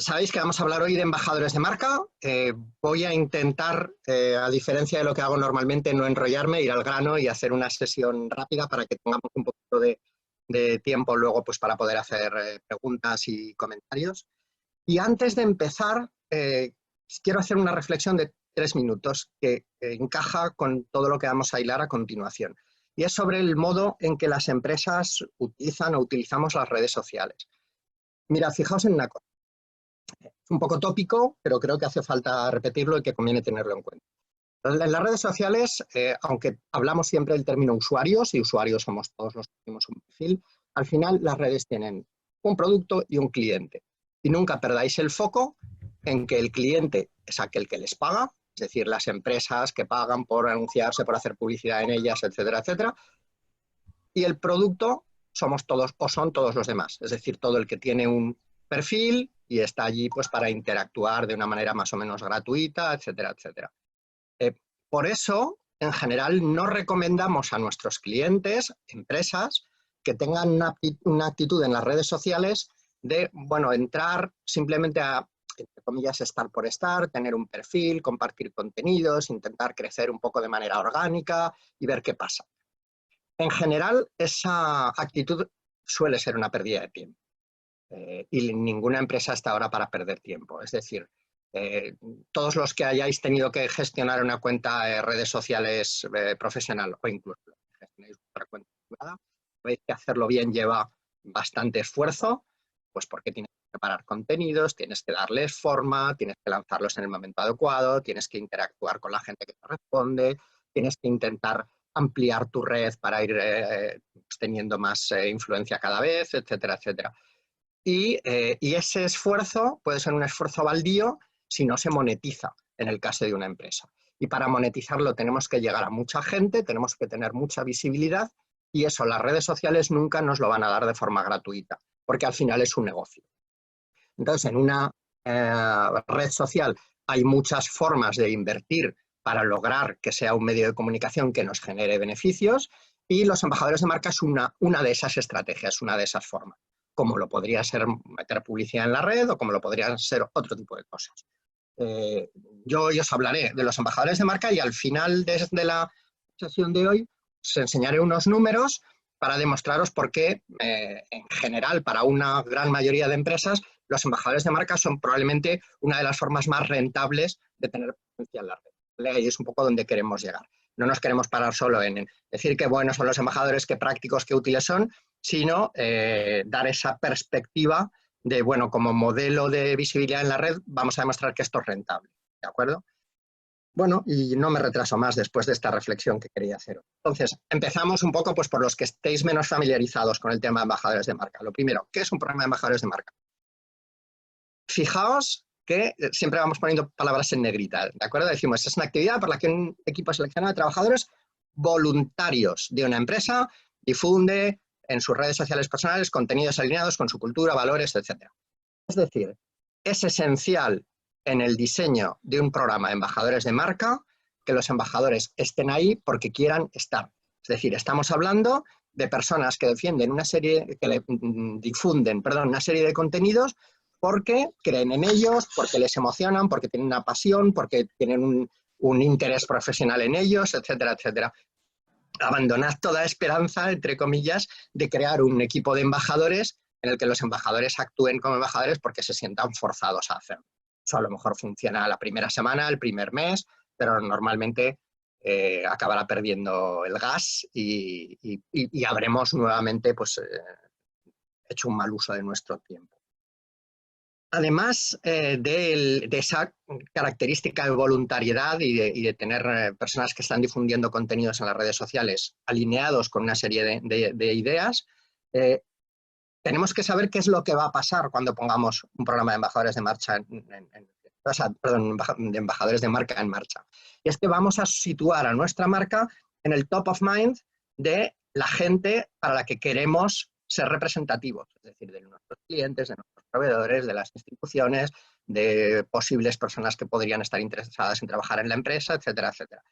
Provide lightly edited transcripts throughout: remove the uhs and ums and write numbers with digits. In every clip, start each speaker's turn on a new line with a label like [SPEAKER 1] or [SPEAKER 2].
[SPEAKER 1] Sabéis que vamos a hablar hoy de embajadores de marca. Voy a intentar, a diferencia de lo que hago normalmente, no enrollarme, ir al grano y hacer una sesión rápida para que tengamos un poquito de tiempo luego pues, para poder hacer preguntas y comentarios. Y antes de empezar, quiero hacer una reflexión de 3 minutos que encaja con todo lo que vamos a hilar a continuación. Y es sobre el modo en que las empresas utilizan o utilizamos las redes sociales. Mira, fijaos en una cosa. Es un poco tópico, pero creo que hace falta repetirlo y que conviene tenerlo en cuenta. En las redes sociales, aunque hablamos siempre del término usuarios, y usuarios somos todos los que tenemos un perfil, al final las redes tienen un producto y un cliente. Y nunca perdáis el foco en que el cliente es aquel que les paga, es decir, las empresas que pagan por anunciarse, por hacer publicidad en ellas, etcétera, etcétera. Y el producto somos todos o son todos los demás, es decir, todo el que tiene un perfil y está allí pues, para interactuar de una manera más o menos gratuita, etcétera, etcétera. Por eso, en general, no recomendamos a nuestros clientes, empresas, que tengan una actitud en las redes sociales de, bueno, entrar simplemente a, entre comillas, estar por estar, tener un perfil, compartir contenidos, intentar crecer un poco de manera orgánica y ver qué pasa. En general, esa actitud suele ser una pérdida de tiempo. Y ninguna empresa está ahora para perder tiempo. Es decir, todos los que hayáis tenido que gestionar una cuenta de redes sociales profesional o incluso gestionáis otra cuenta privada, veis que hacerlo bien lleva bastante esfuerzo, pues porque tienes que preparar contenidos, tienes que darles forma, tienes que lanzarlos en el momento adecuado, tienes que interactuar con la gente que te responde, tienes que intentar ampliar tu red para ir teniendo más influencia cada vez, etcétera, etcétera. Y ese esfuerzo puede ser un esfuerzo baldío si no se monetiza en el caso de una empresa. Y para monetizarlo tenemos que llegar a mucha gente, tenemos que tener mucha visibilidad y eso las redes sociales nunca nos lo van a dar de forma gratuita, porque al final es un negocio. Entonces, en una red social hay muchas formas de invertir para lograr que sea un medio de comunicación que nos genere beneficios y los embajadores de marca es una de esas estrategias, una de esas formas, como lo podría ser meter publicidad en la red o como lo podrían ser otro tipo de cosas. Yo hoy os hablaré de los embajadores de marca y al final de la sesión de hoy os enseñaré unos números para demostraros por qué, en general, para una gran mayoría de empresas, los embajadores de marca son probablemente una de las formas más rentables de tener presencia en la red. ¿Vale? Ahí es un poco donde queremos llegar. No nos queremos parar solo en decir que buenos son los embajadores, qué prácticos, qué útiles son, sino dar esa perspectiva de, bueno, como modelo de visibilidad en la red, vamos a demostrar que esto es rentable, ¿de acuerdo? Bueno, y no me retraso más después de esta reflexión que quería hacer. Entonces, empezamos un poco pues, por los que estéis menos familiarizados con el tema de embajadores de marca. Lo primero, ¿qué es un programa de embajadores de marca? Fijaos que siempre vamos poniendo palabras en negrita, ¿de acuerdo? Decimos, es una actividad por la que un equipo seleccionado de trabajadores voluntarios de una empresa difunde en sus redes sociales personales contenidos alineados con su cultura, valores, etc. Es decir, es esencial en el diseño de un programa de embajadores de marca que los embajadores estén ahí porque quieran estar. Es decir, estamos hablando de personas que defienden una serie, que difunden, perdón, una serie de contenidos porque creen en ellos, porque les emocionan, porque tienen una pasión, porque tienen un interés profesional en ellos, etcétera, etcétera. Abandonad toda esperanza, entre comillas, de crear un equipo de embajadores en el que los embajadores actúen como embajadores porque se sientan forzados a hacerlo. Eso a lo mejor funciona la primera semana, el primer mes, pero normalmente acabará perdiendo el gas y habremos nuevamente pues, hecho un mal uso de nuestro tiempo. Además de esa característica de voluntariedad y de tener personas que están difundiendo contenidos en las redes sociales alineados con una serie de ideas, tenemos que saber qué es lo que va a pasar cuando pongamos un programa de embajadores de marcha de embajadores de marca en marcha. Y es que vamos a situar a nuestra marca en el top of mind de la gente para la que queremos ser representativos, es decir, de nuestros clientes, de nuestros proveedores, de las instituciones, de posibles personas que podrían estar interesadas en trabajar en la empresa, etcétera, etcétera.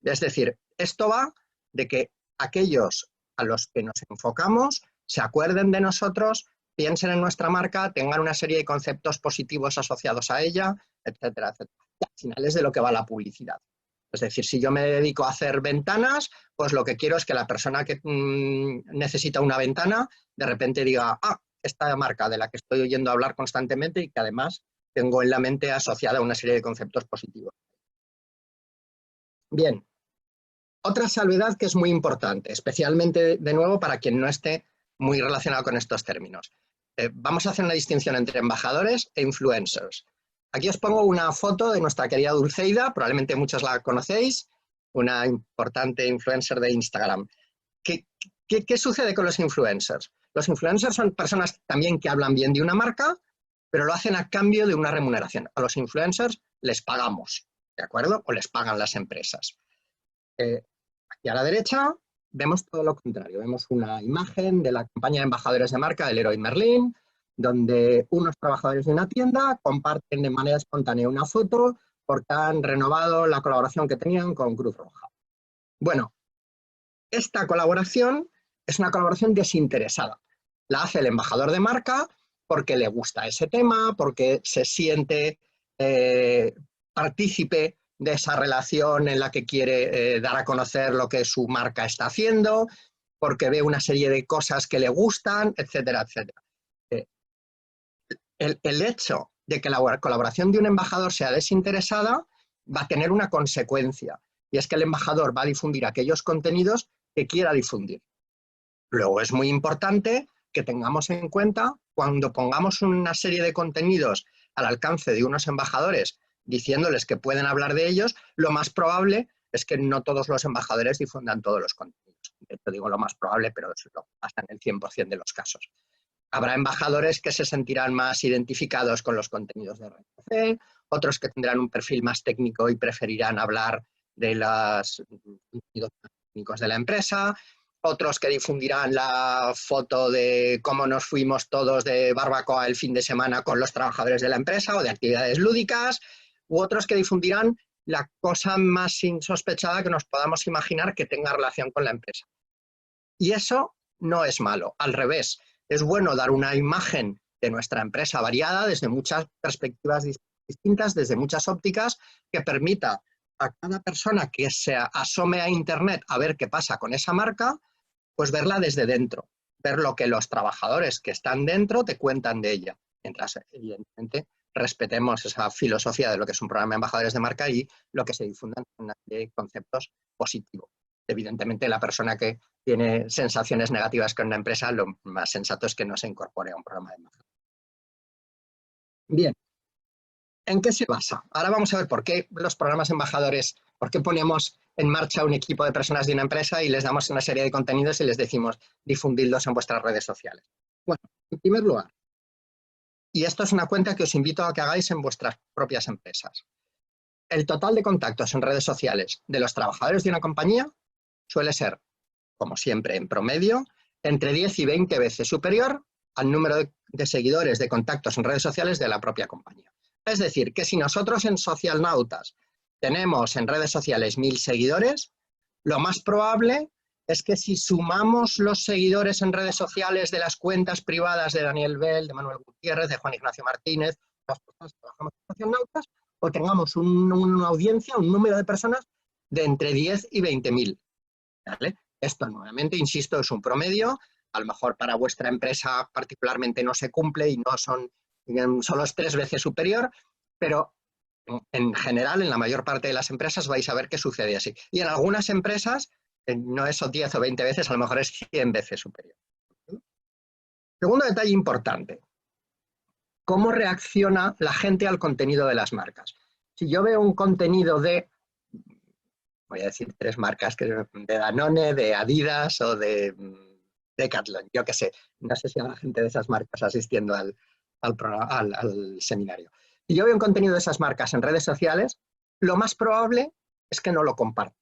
[SPEAKER 1] Es decir, esto va de que aquellos a los que nos enfocamos se acuerden de nosotros, piensen en nuestra marca, tengan una serie de conceptos positivos asociados a ella, etcétera, etcétera. Y al final es de lo que va la publicidad. Es decir, si yo me dedico a hacer ventanas, pues lo que quiero es que la persona que necesita una ventana, de repente diga, ah, esta marca de la que estoy oyendo hablar constantemente y que además tengo en la mente asociada una serie de conceptos positivos. Bien, otra salvedad que es muy importante, especialmente de nuevo para quien no esté muy relacionado con estos términos. Vamos a hacer una distinción entre embajadores e influencers. Aquí os pongo una foto de nuestra querida Dulceida, probablemente muchos la conocéis, una importante influencer de Instagram. ¿Qué sucede con los influencers? Los influencers son personas también que hablan bien de una marca, pero lo hacen a cambio de una remuneración. A los influencers les pagamos, ¿de acuerdo? O les pagan las empresas. Aquí a la derecha vemos todo lo contrario. Vemos una imagen de la campaña de embajadores de marca del Leroy Merlin, donde unos trabajadores de una tienda comparten de manera espontánea una foto porque han renovado la colaboración que tenían con Cruz Roja. Bueno, esta colaboración es una colaboración desinteresada. La hace el embajador de marca porque le gusta ese tema, porque se siente partícipe de esa relación en la que quiere dar a conocer lo que su marca está haciendo, porque ve una serie de cosas que le gustan, etcétera, etcétera. El hecho de que la colaboración de un embajador sea desinteresada va a tener una consecuencia, y es que el embajador va a difundir aquellos contenidos que quiera difundir. Luego es muy importante que tengamos en cuenta, cuando pongamos una serie de contenidos al alcance de unos embajadores diciéndoles que pueden hablar de ellos, lo más probable es que no todos los embajadores difundan todos los contenidos. De hecho, digo lo más probable, pero eso lo pasa en el 100% de los casos. Habrá embajadores que se sentirán más identificados con los contenidos de RFC, otros que tendrán un perfil más técnico y preferirán hablar de los contenidos técnicos de la empresa, otros que difundirán la foto de cómo nos fuimos todos de barbacoa el fin de semana con los trabajadores de la empresa o de actividades lúdicas, u otros que difundirán la cosa más insospechada que nos podamos imaginar que tenga relación con la empresa. Y eso no es malo, al revés. Es bueno dar una imagen de nuestra empresa variada desde muchas perspectivas distintas, desde muchas ópticas, que permita a cada persona que se asome a Internet a ver qué pasa con esa marca, pues verla desde dentro, ver lo que los trabajadores que están dentro te cuentan de ella, mientras evidentemente respetemos esa filosofía de lo que es un programa de embajadores de marca y lo que se difundan son una serie de conceptos positivos. Evidentemente, la persona que tiene sensaciones negativas con una empresa, lo más sensato es que no se incorpore a un programa de embajadores. Bien, ¿en qué se basa? Ahora vamos a ver por qué los programas embajadores, por qué ponemos en marcha un equipo de personas de una empresa y les damos una serie de contenidos y les decimos difundidlos en vuestras redes sociales. Bueno, en primer lugar, y esto es una cuenta que os invito a que hagáis en vuestras propias empresas. El total de contactos en redes sociales de los trabajadores de una compañía suele ser, como siempre, en promedio, entre 10 y 20 veces superior al número de seguidores de contactos en redes sociales de la propia compañía. Es decir, que si nosotros en Socialnautas tenemos en redes sociales 1000 seguidores, lo más probable es que si sumamos los seguidores en redes sociales de las cuentas privadas de Daniel Bell, de Manuel Gutiérrez, de Juan Ignacio Martínez, las personas que trabajamos en Socialnautas, o tengamos una audiencia, un número de personas de entre 10 y 20.000. ¿Vale? Esto nuevamente, insisto, es un promedio, a lo mejor para vuestra empresa particularmente no se cumple y no son, solo es 3 veces superior, pero en general, en la mayor parte de las empresas vais a ver que sucede así. Y en algunas empresas, no es 10 o 20 veces, a lo mejor es 100 veces superior. Segundo detalle importante, ¿cómo reacciona la gente al contenido de las marcas? Si yo veo un contenido de, voy a decir 3 marcas, de Danone, de Adidas o de Decathlon, yo qué sé, no sé si habrá gente de esas marcas asistiendo al seminario. Si yo veo un contenido de esas marcas en redes sociales, lo más probable es que no lo comparto.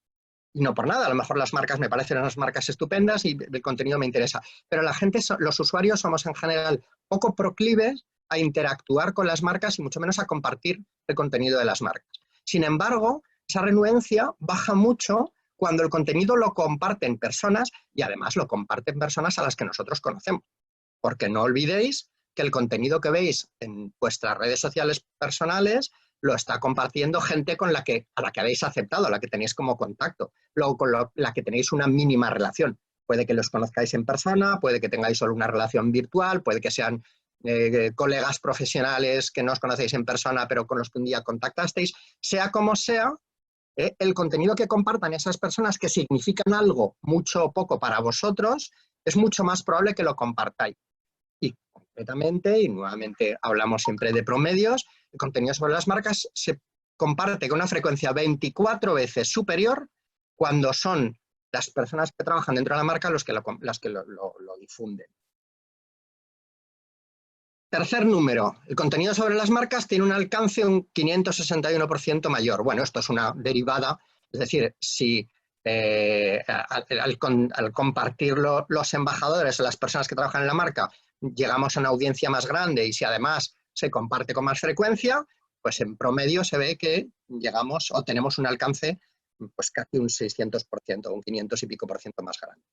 [SPEAKER 1] Y no por nada, a lo mejor las marcas me parecen unas marcas estupendas y el contenido me interesa. Pero la gente, los usuarios somos en general poco proclives a interactuar con las marcas y mucho menos a compartir el contenido de las marcas. Sin embargo, esa renuencia baja mucho cuando el contenido lo comparten personas y además lo comparten personas a las que nosotros conocemos. porque no olvidéis que el contenido que veis en vuestras redes sociales personales lo está compartiendo gente a la que habéis aceptado, a la que tenéis como contacto, luego con la que tenéis una mínima relación. Puede que los conozcáis en persona, puede que tengáis solo una relación virtual, puede que sean colegas profesionales que no os conocéis en persona, pero con los que un día contactasteis. Sea como sea, el contenido que compartan esas personas que significan algo mucho o poco para vosotros, es mucho más probable que lo compartáis. Y concretamente, y nuevamente hablamos siempre de promedios, el contenido sobre las marcas se comparte con una frecuencia 24 veces superior cuando son las personas que trabajan dentro de la marca las que lo difunden. Tercer número, el contenido sobre las marcas tiene un alcance un 561% mayor. Bueno, esto es una derivada, es decir, si al compartirlo los embajadores o las personas que trabajan en la marca llegamos a una audiencia más grande y si además se comparte con más frecuencia, pues en promedio se ve que llegamos o tenemos un alcance pues casi un 600%, un 500 y pico por ciento más grande.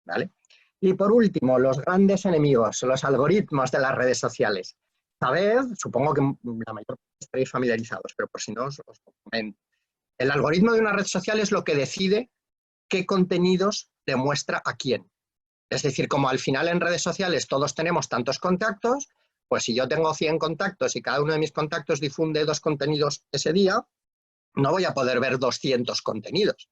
[SPEAKER 1] ¿Vale? Y por último, los grandes enemigos, los algoritmos de las redes sociales. Sabed, supongo que la mayor parte estaréis familiarizados, pero por si no os comento. El algoritmo de una red social es lo que decide qué contenidos le muestra a quién. Es decir, como al final en redes sociales todos tenemos tantos contactos, pues si yo tengo 100 contactos y cada uno de mis contactos difunde 2 contenidos ese día, no voy a poder ver 200 contenidos.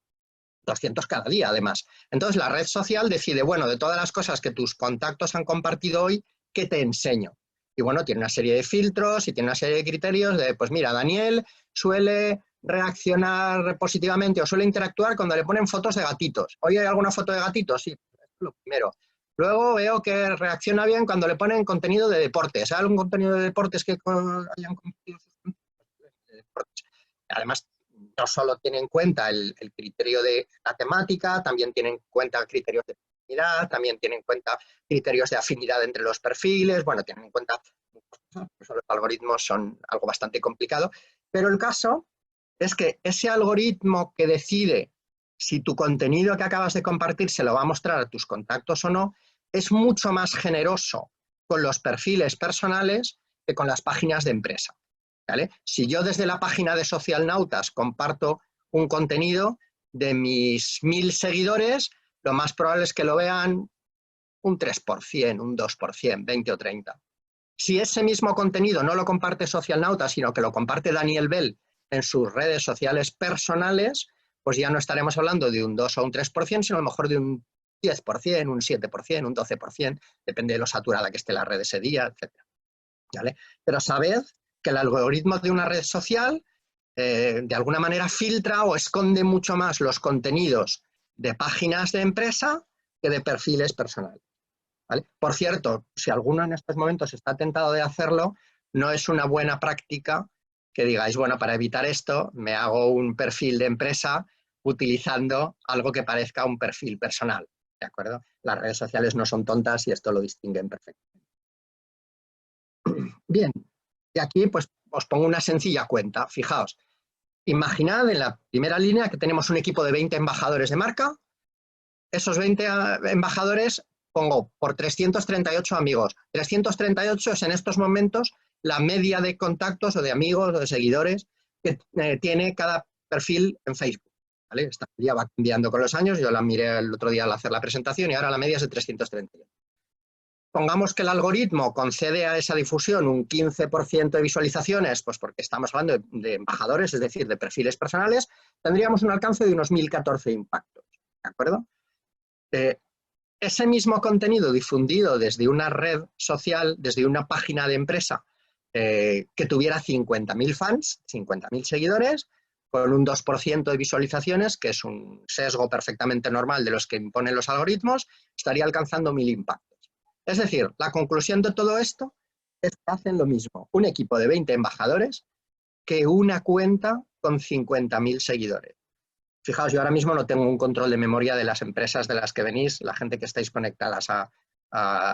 [SPEAKER 1] 200 cada día, además. Entonces, la red social decide, bueno, de todas las cosas que tus contactos han compartido hoy, ¿qué te enseño? Y bueno, tiene una serie de filtros y tiene una serie de criterios de, pues mira, Daniel suele reaccionar positivamente o suele interactuar cuando le ponen fotos de gatitos. ¿Hoy hay alguna foto de gatitos? Sí, es lo primero. Luego veo que reacciona bien cuando le ponen contenido de deportes. ¿Hay algún contenido de deportes que hayan compartido sus contenidos? Además, no solo tiene en cuenta el criterio de la temática, también tiene en cuenta criterios de afinidad, también tiene en cuenta criterios de afinidad entre los perfiles, bueno, tienen en cuenta, pues los algoritmos son algo bastante complicado, pero el caso es que ese algoritmo que decide si tu contenido que acabas de compartir se lo va a mostrar a tus contactos o no, es mucho más generoso con los perfiles personales que con las páginas de empresa. ¿Vale? Si yo desde la página de Socialnautas comparto un contenido de mis 1000 seguidores, lo más probable es que lo vean un 3%, un 2%, 20 o 30. Si ese mismo contenido no lo comparte Socialnautas, sino que lo comparte Daniel Bell en sus redes sociales personales, pues ya no estaremos hablando de un 2 o un 3%, sino a lo mejor de un 10%, un 7%, un 12%, depende de lo saturada que esté la red ese día, etc. ¿Vale? Pero sabed que el algoritmo de una red social de alguna manera filtra o esconde mucho más los contenidos de páginas de empresa que de perfiles personales. ¿Vale? Por cierto, si alguno en estos momentos está tentado de hacerlo, no es una buena práctica que digáis, bueno, para evitar esto me hago un perfil de empresa utilizando algo que parezca un perfil personal. ¿De acuerdo? Las redes sociales no son tontas y esto lo distinguen perfectamente. Bien, y aquí pues os pongo una sencilla cuenta. Fijaos, imaginad en la primera línea que tenemos un equipo de 20 embajadores de marca. Esos 20 embajadores pongo por 338 amigos. 338 es en estos momentos la media de contactos o de amigos o de seguidores que tiene cada perfil en Facebook. ¿Vale? Esta media va cambiando con los años. Yo la miré el otro día al hacer la presentación y ahora la media es de 338. Pongamos que el algoritmo concede a esa difusión un 15% de visualizaciones, pues porque estamos hablando de embajadores, es decir, de perfiles personales, tendríamos un alcance de unos 1014 impactos. ¿De acuerdo? Ese mismo contenido difundido desde una red social, desde una página de empresa que tuviera 50.000 fans, 50.000 seguidores, con un 2% de visualizaciones, que es un sesgo perfectamente normal de los que imponen los algoritmos, estaría alcanzando 1000 impactos. Es decir, la conclusión de todo esto es que hacen lo mismo un equipo de 20 embajadores que una cuenta con 50.000 seguidores. Fijaos, yo ahora mismo no tengo un control de memoria de las empresas de las que venís, la gente que estáis conectadas a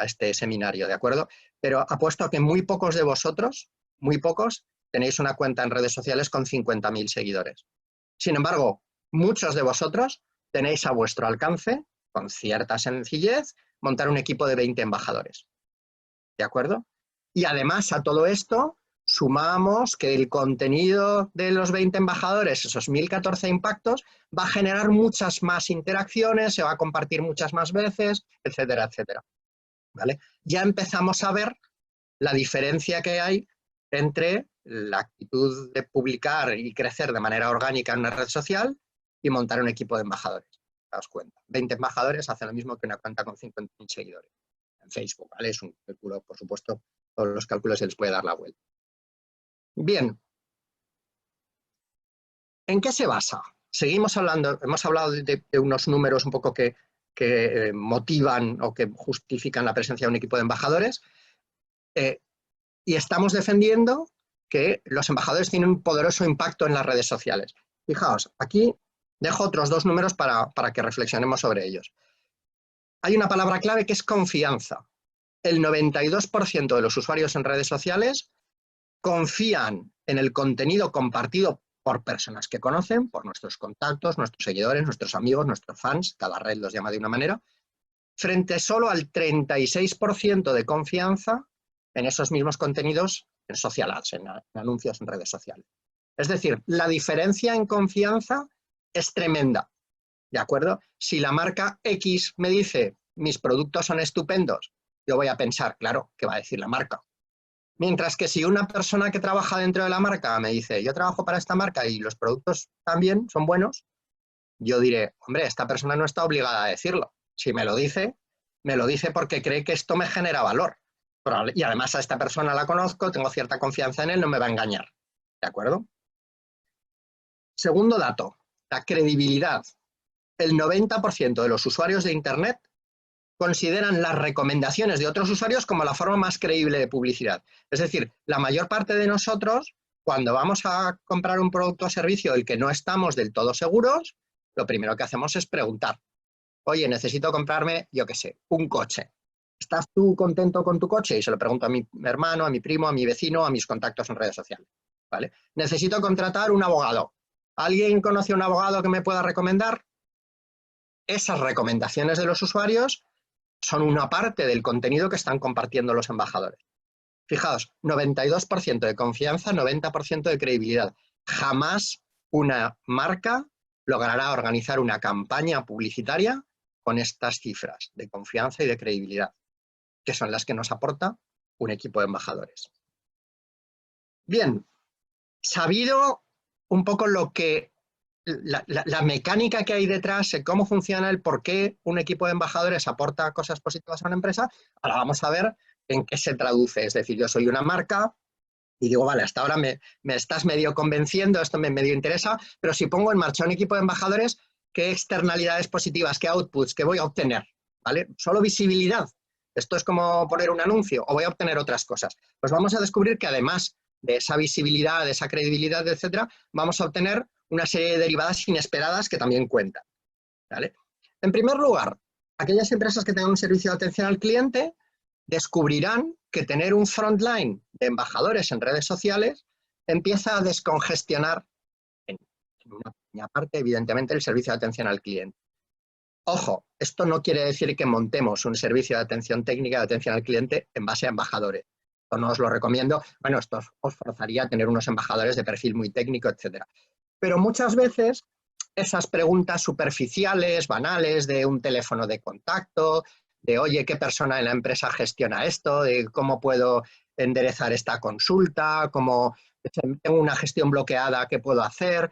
[SPEAKER 1] este seminario, ¿de acuerdo? Pero apuesto a que muy pocos de vosotros, muy pocos, tenéis una cuenta en redes sociales con 50.000 seguidores. Sin embargo, muchos de vosotros tenéis a vuestro alcance, con cierta sencillez, montar un equipo de 20 embajadores. ¿de acuerdo? Y además a todo esto sumamos que el contenido de los 20 embajadores, esos 1014 impactos, va a generar muchas más interacciones, se va a compartir muchas más veces, etcétera, etcétera. ¿Vale? Ya empezamos a ver la diferencia que hay entre la actitud de publicar y crecer de manera orgánica en una red social y montar un equipo de embajadores. Daos cuenta, 20 embajadores hacen lo mismo que una cuenta con 50.000 seguidores en Facebook, ¿vale? Es un cálculo, por supuesto, todos los cálculos se les puede dar la vuelta. Bien, ¿en qué se basa? Seguimos hablando, hemos hablado de unos números un poco que motivan o que justifican la presencia de un equipo de embajadores, y estamos defendiendo que los embajadores tienen un poderoso impacto en las redes sociales. Fijaos, aquí dejo otros dos números para que reflexionemos sobre ellos. Hay una palabra clave que es confianza. El 92% de los usuarios en redes sociales confían en el contenido compartido por personas que conocen, por nuestros contactos, nuestros seguidores, nuestros amigos, nuestros fans, cada red los llama de una manera, frente solo al 36% de confianza en esos mismos contenidos en social ads, en anuncios en redes sociales. Es decir, la diferencia en confianza es tremenda, ¿de acuerdo? Si la marca X me dice, mis productos son estupendos, yo voy a pensar, claro, ¿qué va a decir la marca? Mientras que si una persona que trabaja dentro de la marca me dice, yo trabajo para esta marca y los productos también son buenos, yo diré, hombre, esta persona no está obligada a decirlo. Si me lo dice porque cree que esto me genera valor. Y además a esta persona la conozco, tengo cierta confianza en él, no me va a engañar. ¿De acuerdo? Segundo dato, la credibilidad. El 90% de los usuarios de Internet consideran las recomendaciones de otros usuarios como la forma más creíble de publicidad. Es decir, la mayor parte de nosotros, cuando vamos a comprar un producto o servicio del que no estamos del todo seguros, lo primero que hacemos es preguntar, oye, necesito comprarme, yo qué sé, un coche. ¿Estás tú contento con tu coche? Y se lo pregunto a mi hermano, a mi primo, a mi vecino, a mis contactos en redes sociales. ¿Vale? Necesito contratar un abogado. ¿Alguien conoce un abogado que me pueda recomendar? Esas recomendaciones de los usuarios son una parte del contenido que están compartiendo los embajadores. Fijaos, 92% de confianza, 90% de credibilidad. Jamás una marca logrará organizar una campaña publicitaria con estas cifras de confianza y de credibilidad, que son las que nos aporta un equipo de embajadores. Bien, sabido un poco lo que la mecánica que hay detrás, cómo funciona, el por qué un equipo de embajadores aporta cosas positivas a una empresa, ahora vamos a ver en qué se traduce. Es decir, yo soy una marca y digo, vale, hasta ahora me estás medio convenciendo, esto me medio interesa, pero si pongo en marcha un equipo de embajadores, ¿qué externalidades positivas, qué outputs, qué voy a obtener? ¿Vale? Solo visibilidad. Esto es como poner un anuncio, o voy a obtener otras cosas. Pues vamos a descubrir que además de esa visibilidad, de esa credibilidad, etcétera, vamos a obtener una serie de derivadas inesperadas que también cuentan. ¿Vale? En primer lugar, aquellas empresas que tengan un servicio de atención al cliente descubrirán que tener un frontline de embajadores en redes sociales empieza a descongestionar en una pequeña parte, evidentemente, el servicio de atención al cliente. Ojo, esto no quiere decir que montemos un servicio de atención técnica de atención al cliente en base a embajadores. Esto no os lo recomiendo. Bueno, esto os forzaría a tener unos embajadores de perfil muy técnico, etcétera. Pero muchas veces esas preguntas superficiales, banales, de un teléfono de contacto, de oye, ¿qué persona en la empresa gestiona esto? De cómo puedo enderezar esta consulta, cómo tengo una gestión bloqueada, ¿qué puedo hacer?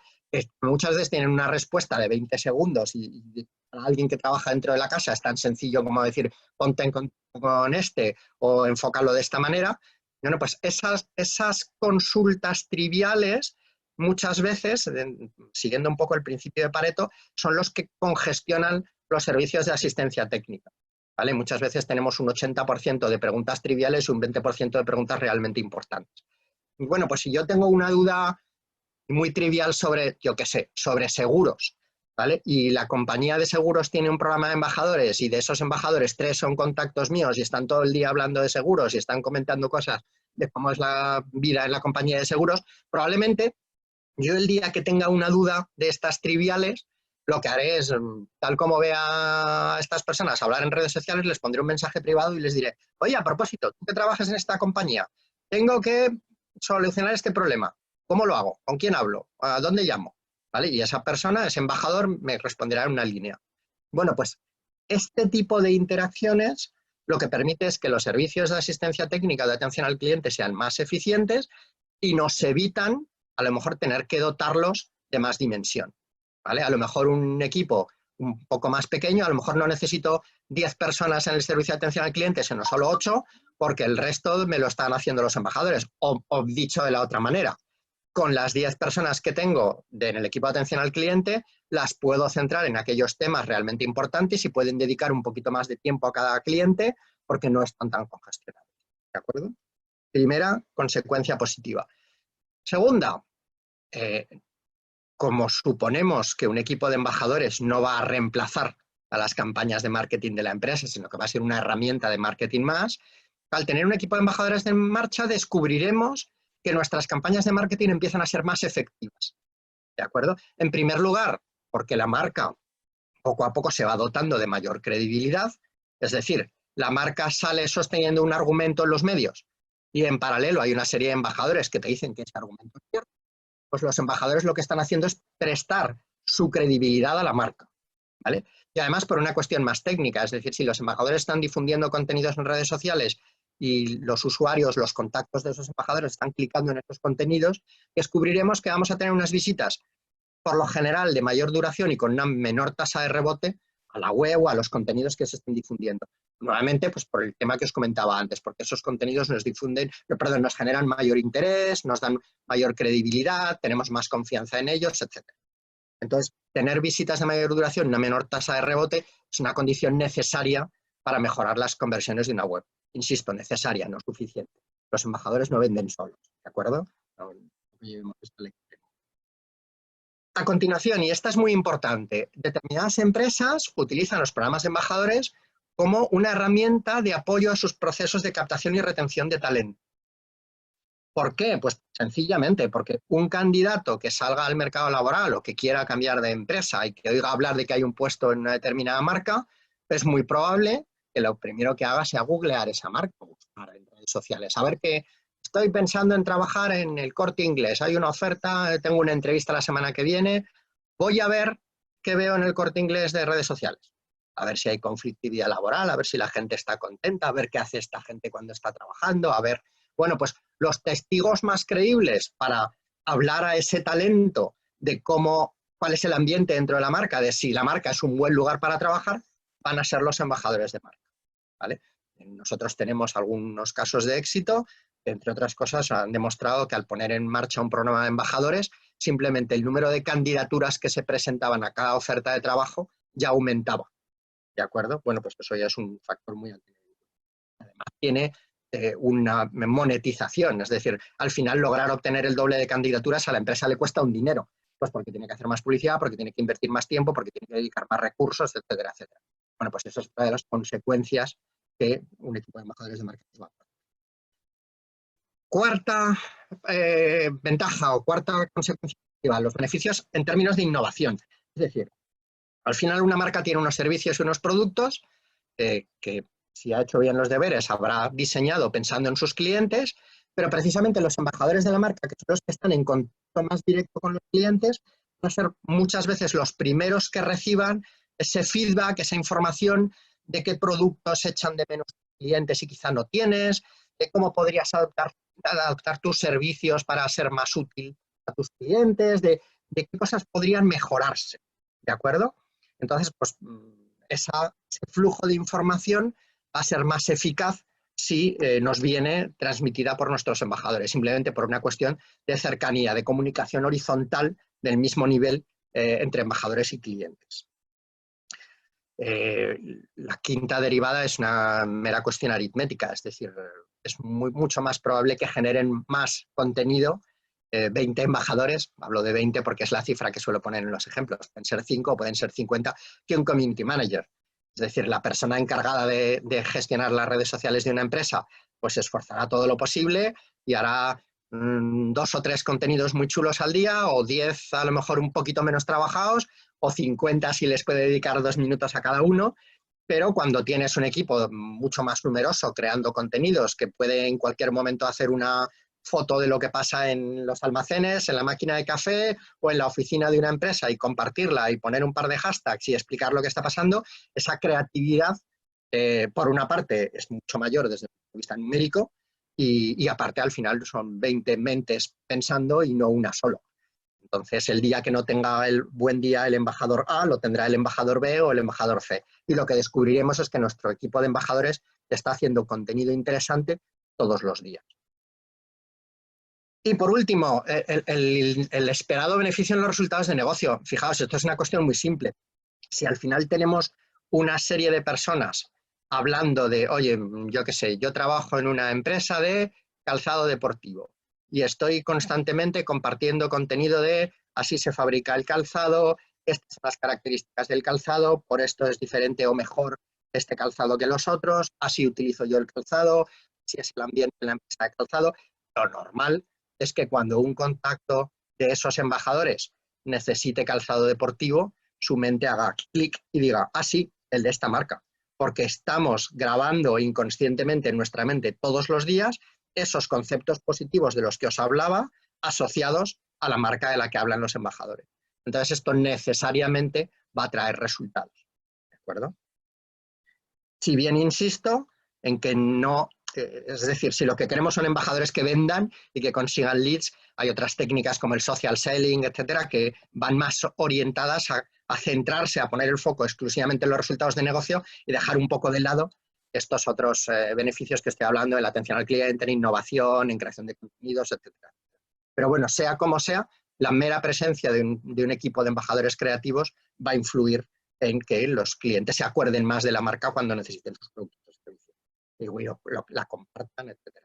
[SPEAKER 1] Muchas veces tienen una respuesta de 20 segundos y para alguien que trabaja dentro de la casa es tan sencillo como decir ponte en contacto con este o enfócalo de esta manera. Bueno, pues esas consultas triviales muchas veces, siguiendo un poco el principio de Pareto, son los que congestionan los servicios de asistencia técnica. ¿Vale? Muchas veces tenemos un 80% de preguntas triviales y un 20% de preguntas realmente importantes. Y bueno, pues si yo tengo una duda muy trivial sobre, yo qué sé, sobre seguros, ¿vale? Y la compañía de seguros tiene un programa de embajadores y de esos embajadores 3 son contactos míos y están todo el día hablando de seguros y están comentando cosas de cómo es la vida en la compañía de seguros, probablemente yo el día que tenga una duda de estas triviales, lo que haré es, tal como vea a estas personas hablar en redes sociales, les pondré un mensaje privado y les diré, oye, a propósito, tú que trabajas en esta compañía, tengo que solucionar este problema. ¿Cómo lo hago? ¿Con quién hablo? ¿A dónde llamo? ¿Vale? Y esa persona, ese embajador, me responderá en una línea. Bueno, pues este tipo de interacciones lo que permite es que los servicios de asistencia técnica de atención al cliente sean más eficientes y nos evitan, a lo mejor, tener que dotarlos de más dimensión. ¿Vale? A lo mejor un equipo un poco más pequeño, a lo mejor no necesito 10 personas en el servicio de atención al cliente, sino solo 8, porque el resto me lo están haciendo los embajadores. O dicho de la otra manera, con las 10 personas que tengo en el equipo de atención al cliente, las puedo centrar en aquellos temas realmente importantes y pueden dedicar un poquito más de tiempo a cada cliente porque no están tan congestionados. ¿De acuerdo? Primera consecuencia positiva. Segunda, como suponemos que un equipo de embajadores no va a reemplazar a las campañas de marketing de la empresa, sino que va a ser una herramienta de marketing más, al tener un equipo de embajadores en marcha descubriremos que nuestras campañas de marketing empiezan a ser más efectivas. ¿De acuerdo? En primer lugar, porque la marca poco a poco se va dotando de mayor credibilidad, es decir, la marca sale sosteniendo un argumento en los medios y en paralelo hay una serie de embajadores que te dicen que ese argumento es cierto, pues los embajadores lo que están haciendo es prestar su credibilidad a la marca, ¿vale? Y además por una cuestión más técnica, es decir, si los embajadores están difundiendo contenidos en redes sociales y los usuarios, los contactos de esos embajadores están clicando en esos contenidos, descubriremos que vamos a tener unas visitas por lo general de mayor duración y con una menor tasa de rebote a la web o a los contenidos que se estén difundiendo. Nuevamente, pues por el tema que os comentaba antes, porque esos contenidos nos nos generan mayor interés, nos dan mayor credibilidad, tenemos más confianza en ellos, etc. Entonces, tener visitas de mayor duración y una menor tasa de rebote es una condición necesaria para mejorar las conversiones de una web. Insisto, necesaria, no suficiente. Los embajadores no venden solos, ¿de acuerdo? A continuación, y esta es muy importante, determinadas empresas utilizan los programas de embajadores como una herramienta de apoyo a sus procesos de captación y retención de talento. ¿Por qué? Pues sencillamente porque un candidato que salga al mercado laboral o que quiera cambiar de empresa y que oiga hablar de que hay un puesto en una determinada marca, es muy probable que lo primero que haga sea googlear esa marca, buscar en redes sociales, a ver qué. Estoy pensando en trabajar en el Corte Inglés, hay una oferta, tengo una entrevista la semana que viene, voy a ver qué veo en el Corte Inglés de redes sociales, a ver si hay conflictividad laboral, a ver si la gente está contenta, a ver qué hace esta gente cuando está trabajando, a ver, bueno, pues los testigos más creíbles para hablar a ese talento de cuál es el ambiente dentro de la marca, de si la marca es un buen lugar para trabajar, van a ser los embajadores de marca, ¿vale? Nosotros tenemos algunos casos de éxito, entre otras cosas han demostrado que al poner en marcha un programa de embajadores, simplemente el número de candidaturas que se presentaban a cada oferta de trabajo ya aumentaba, ¿de acuerdo? Bueno, pues eso ya es un factor muy alto. Además tiene una monetización, es decir, al final lograr obtener el doble de candidaturas a la empresa le cuesta un dinero, pues porque tiene que hacer más publicidad, porque tiene que invertir más tiempo, porque tiene que dedicar más recursos, etcétera, etcétera. Bueno, pues eso es una de las consecuencias que un equipo de embajadores de marketing va a tener. Cuarta ventaja o cuarta consecuencia, los beneficios en términos de innovación. Es decir, al final una marca tiene unos servicios y unos productos que si ha hecho bien los deberes habrá diseñado pensando en sus clientes, pero precisamente los embajadores de la marca, que son los que están en contacto más directo con los clientes, van a ser muchas veces los primeros que reciban ese feedback, esa información de qué productos echan de menos clientes y quizá no tienes, de cómo podrías adaptar tus servicios para ser más útil a tus clientes, de qué cosas podrían mejorarse, ¿de acuerdo? Entonces, pues ese flujo de información va a ser más eficaz si nos viene transmitida por nuestros embajadores, simplemente por una cuestión de cercanía, de comunicación horizontal del mismo nivel entre embajadores y clientes. La quinta derivada es una mera cuestión aritmética, es decir, es mucho más probable que generen más contenido 20 embajadores, hablo de 20 porque es la cifra que suelo poner en los ejemplos, pueden ser 5 o pueden ser 50, que un community manager. Es decir, la persona encargada de gestionar las redes sociales de una empresa, pues se esforzará todo lo posible y hará 2 o 3 contenidos muy chulos al día, o 10 a lo mejor un poquito menos trabajados, o 50 si les puede dedicar 2 minutos a cada uno. Pero cuando tienes un equipo mucho más numeroso creando contenidos que puede en cualquier momento hacer una foto de lo que pasa en los almacenes, en la máquina de café o en la oficina de una empresa y compartirla y poner un par de hashtags y explicar lo que está pasando, esa creatividad, por una parte, es mucho mayor desde el punto de vista numérico y aparte al final son 20 mentes pensando y no una sola. Entonces, el día que no tenga el buen día el embajador A, lo tendrá el embajador B o el embajador C. Y lo que descubriremos es que nuestro equipo de embajadores está haciendo contenido interesante todos los días. Y por último, el esperado beneficio en los resultados de negocio. Fijaos, esto es una cuestión muy simple. Si al final tenemos una serie de personas hablando de, oye, yo qué sé, yo trabajo en una empresa de calzado deportivo y estoy constantemente compartiendo contenido de así se fabrica el calzado, estas son las características del calzado, por esto es diferente o mejor este calzado que los otros, así utilizo yo el calzado, si es el ambiente en la empresa de calzado. Lo normal es que cuando un contacto de esos embajadores necesite calzado deportivo, su mente haga clic y diga, ah, sí, el de esta marca, porque estamos grabando inconscientemente en nuestra mente todos los días esos conceptos positivos de los que os hablaba asociados a la marca de la que hablan los embajadores. Entonces, esto necesariamente va a traer resultados, ¿de acuerdo? Si bien insisto en que no, es decir, si lo que queremos son embajadores que vendan y que consigan leads, hay otras técnicas como el social selling, etcétera, que van más orientadas a centrarse, a poner el foco exclusivamente en los resultados de negocio y dejar un poco de lado estos otros beneficios que estoy hablando en la atención al cliente, en innovación, en creación de contenidos, etcétera. Pero bueno, sea como sea, la mera presencia de un equipo de embajadores creativos va a influir en que los clientes se acuerden más de la marca cuando necesiten sus productos o servicios. Y la compartan, etc.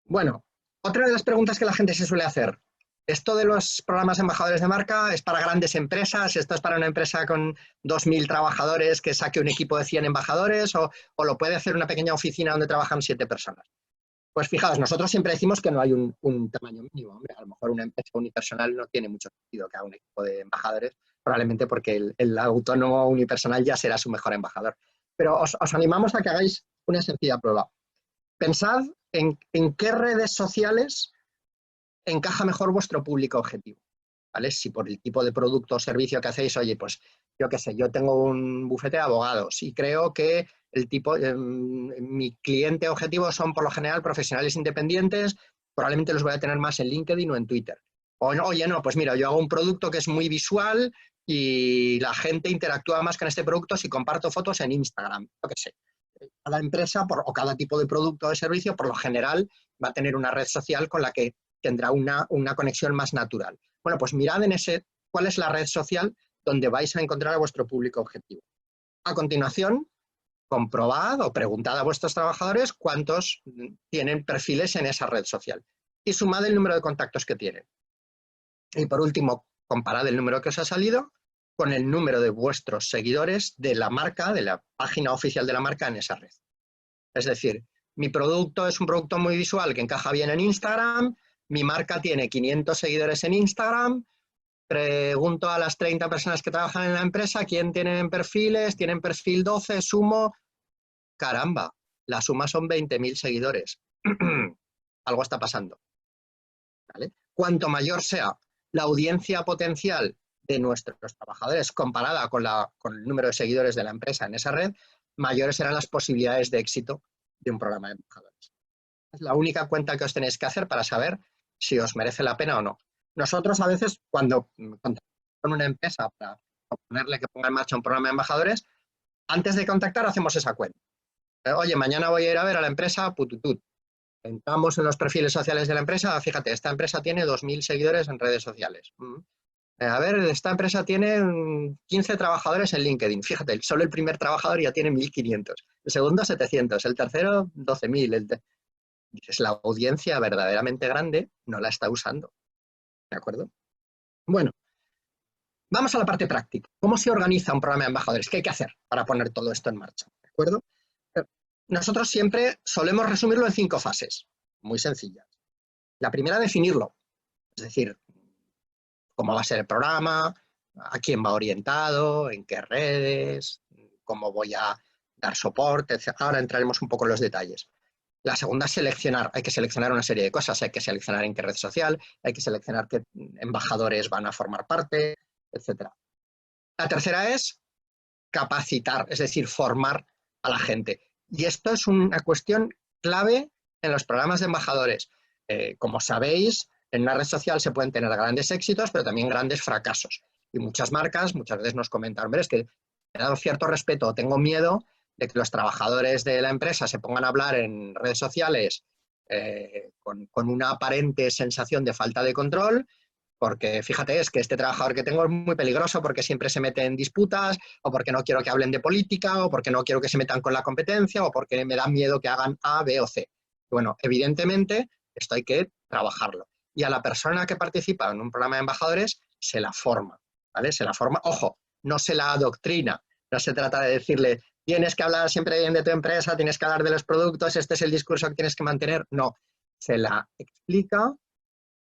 [SPEAKER 1] Bueno, otra de las preguntas que la gente se suele hacer, ¿esto de los programas de embajadores de marca es para grandes empresas? ¿Esto es para una empresa con 2.000 trabajadores que saque un equipo de 100 embajadores? ¿O lo puede hacer una pequeña oficina donde trabajan 7 personas? Pues fijaos, nosotros siempre decimos que no hay un tamaño mínimo. Hombre, a lo mejor una empresa unipersonal no tiene mucho sentido que haga un equipo de embajadores, probablemente porque el autónomo unipersonal ya será su mejor embajador. Pero os animamos a que hagáis una sencilla prueba. Pensad en qué redes sociales encaja mejor vuestro público objetivo, ¿vale? Si por el tipo de producto o servicio que hacéis, oye, pues yo qué sé, yo tengo un bufete de abogados y creo que el tipo, mi cliente objetivo son por lo general profesionales independientes, probablemente los voy a tener más en LinkedIn o en Twitter. O no, oye, no, pues mira, yo hago un producto que es muy visual y la gente interactúa más con este producto si comparto fotos en Instagram, yo qué sé. Cada empresa o cada tipo de producto o de servicio, por lo general, va a tener una red social con la que tendrá una conexión más natural. Bueno, pues mirad en cuál es la red social donde vais a encontrar a vuestro público objetivo. A continuación, comprobad o preguntad a vuestros trabajadores cuántos tienen perfiles en esa red social y sumad el número de contactos que tienen. Y por último, comparad el número que os ha salido con el número de vuestros seguidores de la marca, de la página oficial de la marca en esa red. Es decir, mi producto es un producto muy visual que encaja bien en Instagram, mi marca tiene 500 seguidores en Instagram, pregunto a las 30 personas que trabajan en la empresa quién tienen perfiles, tienen perfil 12, sumo, caramba, la suma son 20.000 seguidores. Algo está pasando, ¿vale? Cuanto mayor sea la audiencia potencial de nuestros trabajadores comparada con el número de seguidores de la empresa en esa red, mayores serán las posibilidades de éxito de un programa de embajadores. Es la única cuenta que os tenéis que hacer para saber si os merece la pena o no. Nosotros a veces, cuando contactamos con una empresa para proponerle que ponga en marcha un programa de embajadores, antes de contactar hacemos esa cuenta. Oye, mañana voy a ir a ver a la empresa Pututut. Entramos en los perfiles sociales de la empresa. Fíjate, esta empresa tiene 2.000 seguidores en redes sociales. A ver, esta empresa tiene 15 trabajadores en LinkedIn. Fíjate, solo el primer trabajador ya tiene 1.500. El segundo, 700. El tercero, 12.000. Dices, la audiencia verdaderamente grande no la está usando. ¿De acuerdo? Bueno, vamos a la parte práctica. ¿Cómo se organiza un programa de embajadores? ¿Qué hay que hacer para poner todo esto en marcha? ¿De acuerdo? Nosotros siempre solemos resumirlo en 5 fases, muy sencillas. La primera, definirlo. Es decir, cómo va a ser el programa, a quién va orientado, en qué redes, cómo voy a dar soporte, etc. Ahora entraremos un poco en los detalles. La segunda es seleccionar. Hay que seleccionar una serie de cosas. Hay que seleccionar en qué red social, hay que seleccionar qué embajadores van a formar parte, etc. La tercera es capacitar, es decir, formar a la gente. Y esto es una cuestión clave en los programas de embajadores. Como sabéis, en una red social se pueden tener grandes éxitos, pero también grandes fracasos. Y muchas marcas muchas veces nos comentan, hombre, es que he dado cierto respeto o tengo miedo de que los trabajadores de la empresa se pongan a hablar en redes sociales con una aparente sensación de falta de control, porque fíjate, es que este trabajador que tengo es muy peligroso porque siempre se mete en disputas, o porque no quiero que hablen de política, o porque no quiero que se metan con la competencia, o porque me da miedo que hagan A, B o C. Bueno, evidentemente esto hay que trabajarlo. Y a la persona que participa en un programa de embajadores se la forma, ¿vale? Se la forma, ojo, no se la adoctrina, no se trata de decirle tienes que hablar siempre bien de tu empresa, tienes que hablar de los productos, este es el discurso que tienes que mantener. No, se la explica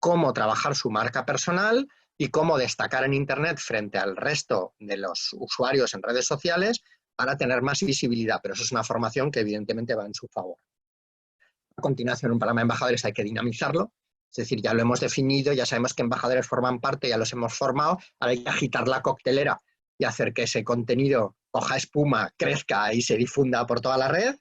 [SPEAKER 1] cómo trabajar su marca personal y cómo destacar en Internet frente al resto de los usuarios en redes sociales para tener más visibilidad. Pero eso es una formación que evidentemente va en su favor. A continuación, un programa de embajadores hay que dinamizarlo. Es decir, ya lo hemos definido, ya sabemos que embajadores forman parte, ya los hemos formado. Ahora hay que agitar la coctelera y hacer que ese contenido coja espuma, crezca y se difunda por toda la red.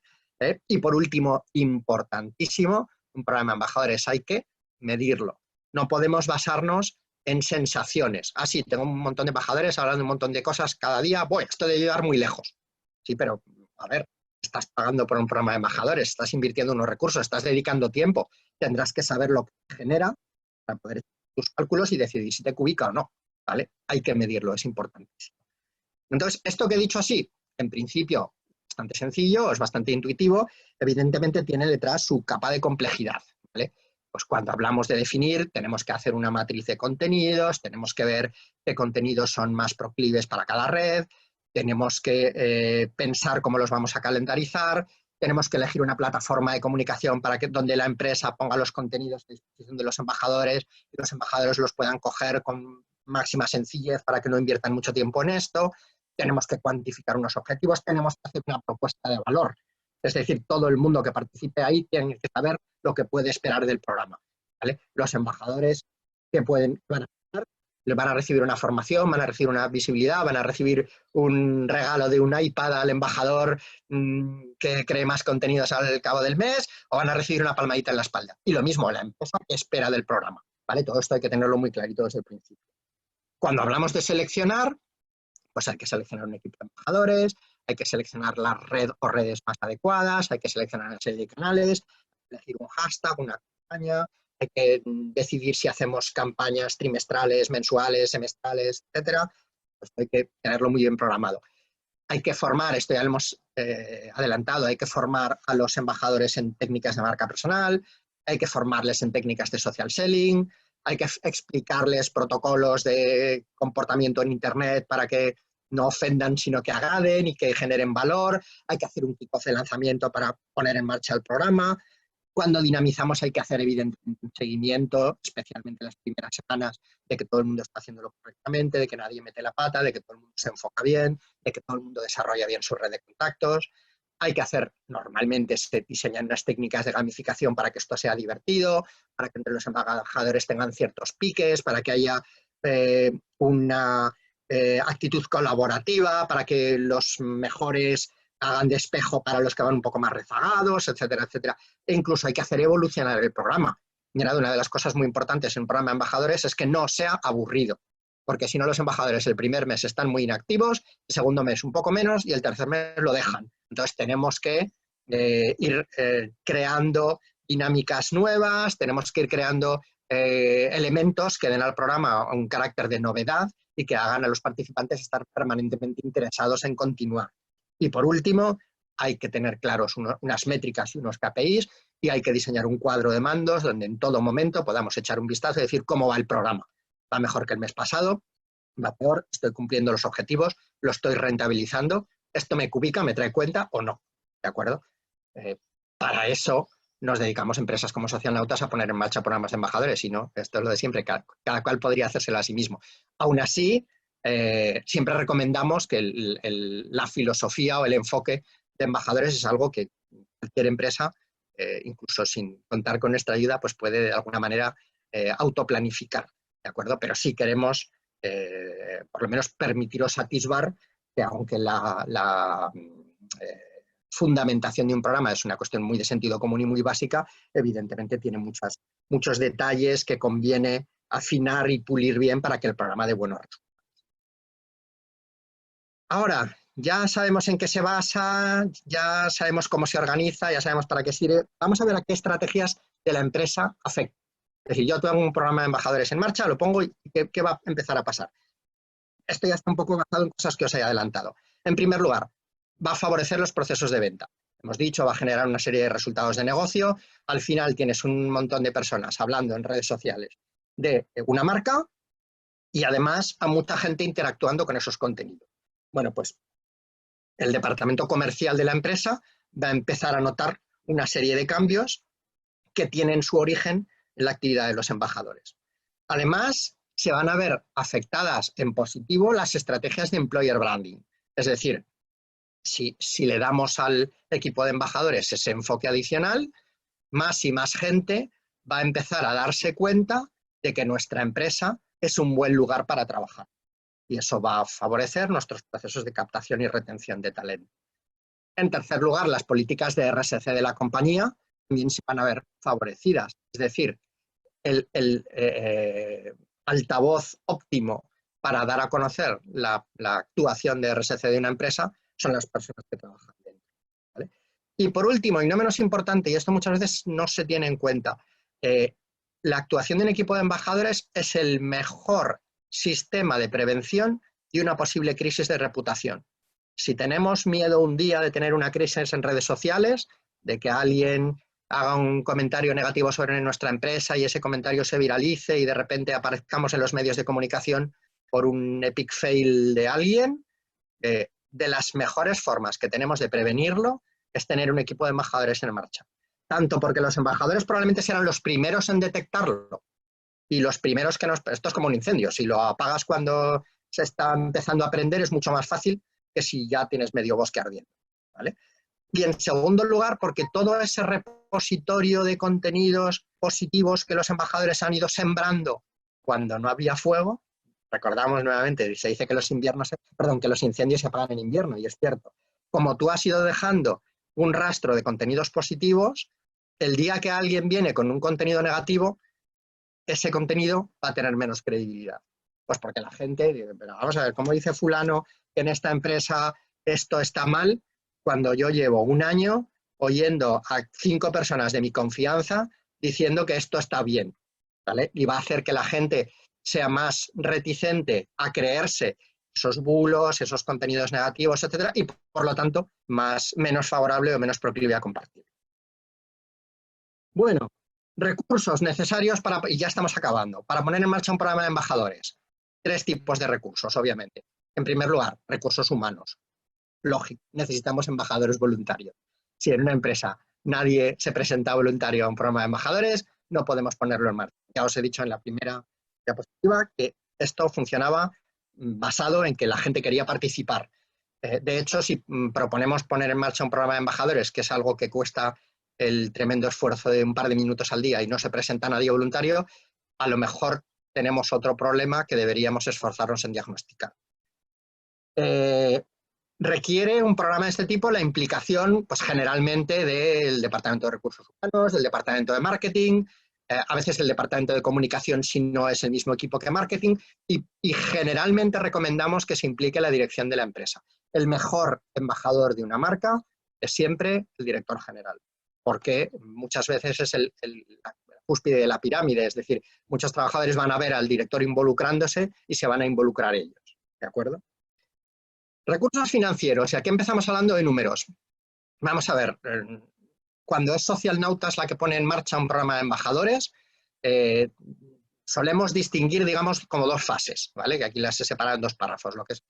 [SPEAKER 1] Y por último, importantísimo, un programa de embajadores hay que medirlo. No podemos basarnos en sensaciones. Ah, sí, tengo un montón de embajadores hablando de un montón de cosas cada día. Bueno, esto debe llegar muy lejos. Sí, pero, a ver, estás pagando por un programa de embajadores, estás invirtiendo unos recursos, estás dedicando tiempo. Tendrás que saber lo que genera para poder hacer tus cálculos y decidir si te ubica o no. ¿Vale? Hay que medirlo, es importantísimo. Entonces, esto que he dicho así, en principio, bastante sencillo, es bastante intuitivo, evidentemente tiene detrás su capa de complejidad, ¿vale? Pues cuando hablamos de definir, tenemos que hacer una matriz de contenidos, tenemos que ver qué contenidos son más proclives para cada red, tenemos que pensar cómo los vamos a calendarizar, tenemos que elegir una plataforma de comunicación para que, donde la empresa ponga los contenidos a disposición de los embajadores y los embajadores los puedan coger con máxima sencillez para que no inviertan mucho tiempo en esto. Tenemos que cuantificar unos objetivos, tenemos que hacer una propuesta de valor. Es decir, todo el mundo que participe ahí tiene que saber lo que puede esperar del programa, ¿vale? Los embajadores que van a recibir una formación, van a recibir una visibilidad, van a recibir un regalo de un iPad al embajador que cree más contenidos al cabo del mes, o van a recibir una palmadita en la espalda. Y lo mismo, la empresa que espera del programa, ¿vale? Todo esto hay que tenerlo muy clarito desde el principio. Cuando hablamos de seleccionar, pues hay que seleccionar un equipo de embajadores, hay que seleccionar la red o redes más adecuadas, hay que seleccionar una serie de canales, elegir un hashtag, una campaña, hay que decidir si hacemos campañas trimestrales, mensuales, semestrales, etcétera. Pues hay que tenerlo muy bien programado. Hay que formar, esto ya lo hemos adelantado, hay que formar a los embajadores en técnicas de marca personal, hay que formarles en técnicas de social selling, hay que explicarles protocolos de comportamiento en Internet para que no ofendan, sino que agraden y que generen valor. Hay que hacer un kickoff de lanzamiento para poner en marcha el programa. Cuando dinamizamos hay que hacer evidentemente un seguimiento, especialmente en las primeras semanas, de que todo el mundo está haciéndolo correctamente, de que nadie mete la pata, de que todo el mundo se enfoca bien, de que todo el mundo desarrolla bien su red de contactos. Hay que hacer, normalmente se diseñan unas técnicas de gamificación para que esto sea divertido, para que entre los embajadores tengan ciertos piques, para que haya una actitud colaborativa, para que los mejores hagan de espejo para los que van un poco más rezagados, etcétera, etcétera. E incluso hay que hacer evolucionar el programa. Mirad, una de las cosas muy importantes en un programa de embajadores es que no sea aburrido, porque si no los embajadores el primer mes están muy inactivos, el segundo mes un poco menos y el tercer mes lo dejan. Entonces tenemos que ir creando dinámicas nuevas, tenemos que ir creando elementos que den al programa un carácter de novedad y que hagan a los participantes estar permanentemente interesados en continuar. Y por último, hay que tener claros unas métricas y unos KPIs y hay que diseñar un cuadro de mandos donde en todo momento podamos echar un vistazo y decir cómo va el programa. ¿Va mejor que el mes pasado? ¿Va peor? ¿Estoy cumpliendo los objetivos? ¿Lo estoy rentabilizando? ¿Esto me cubica, me trae cuenta o no? ¿De acuerdo? Para eso nos dedicamos empresas como Socialnautas a poner en marcha programas de embajadores, y no, esto es lo de siempre, cada cual podría hacérselo a sí mismo. Aún así, siempre recomendamos que la filosofía o el enfoque de embajadores es algo que cualquier empresa, incluso sin contar con nuestra ayuda, pues puede de alguna manera autoplanificar, ¿de acuerdo? Pero sí queremos, por lo menos, permitiros atisbar que aunque la fundamentación de un programa es una cuestión muy de sentido común y muy básica, evidentemente tiene muchos detalles que conviene afinar y pulir bien para que el programa dé buenos resultados. Ahora, ya sabemos en qué se basa, ya sabemos cómo se organiza, ya sabemos para qué sirve. Vamos a ver a qué estrategias de la empresa afectan. Es decir, yo tengo un programa de embajadores en marcha, lo pongo y ¿qué va a empezar a pasar? Esto ya está un poco basado en cosas que os he adelantado. En primer lugar, va a favorecer los procesos de venta. Hemos dicho, va a generar una serie de resultados de negocio. Al final tienes un montón de personas hablando en redes sociales de una marca y además a mucha gente interactuando con esos contenidos. Bueno, pues el departamento comercial de la empresa va a empezar a notar una serie de cambios que tienen su origen en la actividad de los embajadores. Además, se van a ver afectadas en positivo las estrategias de employer branding. Es decir, si le damos al equipo de embajadores ese enfoque adicional, más y más gente va a empezar a darse cuenta de que nuestra empresa es un buen lugar para trabajar. Y eso va a favorecer nuestros procesos de captación y retención de talento. En tercer lugar, las políticas de RSC de la compañía también se van a ver favorecidas. Es decir, el altavoz óptimo para dar a conocer la actuación de RSC de una empresa son las personas que trabajan dentro, ¿vale? Y por último, y no menos importante, y esto muchas veces no se tiene en cuenta, la actuación de un equipo de embajadores es el mejor sistema de prevención de una posible crisis de reputación. Si tenemos miedo un día de tener una crisis en redes sociales, de que alguien haga un comentario negativo sobre nuestra empresa y ese comentario se viralice y de repente aparezcamos en los medios de comunicación por un epic fail de alguien, de las mejores formas que tenemos de prevenirlo es tener un equipo de embajadores en marcha. Tanto porque los embajadores probablemente serán los primeros en detectarlo y los primeros que nos... Esto es como un incendio, si lo apagas cuando se está empezando a prender es mucho más fácil que si ya tienes medio bosque ardiendo, ¿vale? Y en segundo lugar, porque todo ese repositorio de contenidos positivos que los embajadores han ido sembrando cuando no había fuego, recordamos nuevamente, se dice que los incendios se apagan en invierno, y es cierto. Como tú has ido dejando un rastro de contenidos positivos, el día que alguien viene con un contenido negativo, ese contenido va a tener menos credibilidad. Pues porque la gente dice, pero vamos a ver, ¿cómo dice fulano que en esta empresa esto está mal? Cuando yo llevo un año oyendo a 5 personas de mi confianza diciendo que esto está bien, ¿vale? Y va a hacer que la gente sea más reticente a creerse esos bulos, esos contenidos negativos, etcétera, y por lo tanto menos favorable o menos proclive a compartir. Bueno, recursos necesarios para, y ya estamos acabando, para poner en marcha un programa de embajadores. 3 tipos de recursos, obviamente. En primer lugar, recursos humanos. Lógico, necesitamos embajadores voluntarios. Si en una empresa nadie se presenta voluntario a un programa de embajadores, no podemos ponerlo en marcha. Ya os he dicho en la primera diapositiva que esto funcionaba basado en que la gente quería participar. De hecho, si proponemos poner en marcha un programa de embajadores, que es algo que cuesta el tremendo esfuerzo de un par de minutos al día y no se presenta nadie voluntario, a lo mejor tenemos otro problema que deberíamos esforzarnos en diagnosticar. Requiere un programa de este tipo la implicación, pues generalmente del Departamento de Recursos Humanos, del Departamento de Marketing, a veces el Departamento de Comunicación si no es el mismo equipo que Marketing, y generalmente recomendamos que se implique la dirección de la empresa. El mejor embajador de una marca es siempre el director general, porque muchas veces es la cúspide de la pirámide, es decir, muchos trabajadores van a ver al director involucrándose y se van a involucrar ellos, ¿de acuerdo? Recursos financieros, y aquí empezamos hablando de números. Vamos a ver, cuando es Socialnautas la que pone en marcha un programa de embajadores, solemos distinguir, digamos, como 2 fases, ¿vale? Que aquí las he separado en 2 párrafos, lo que es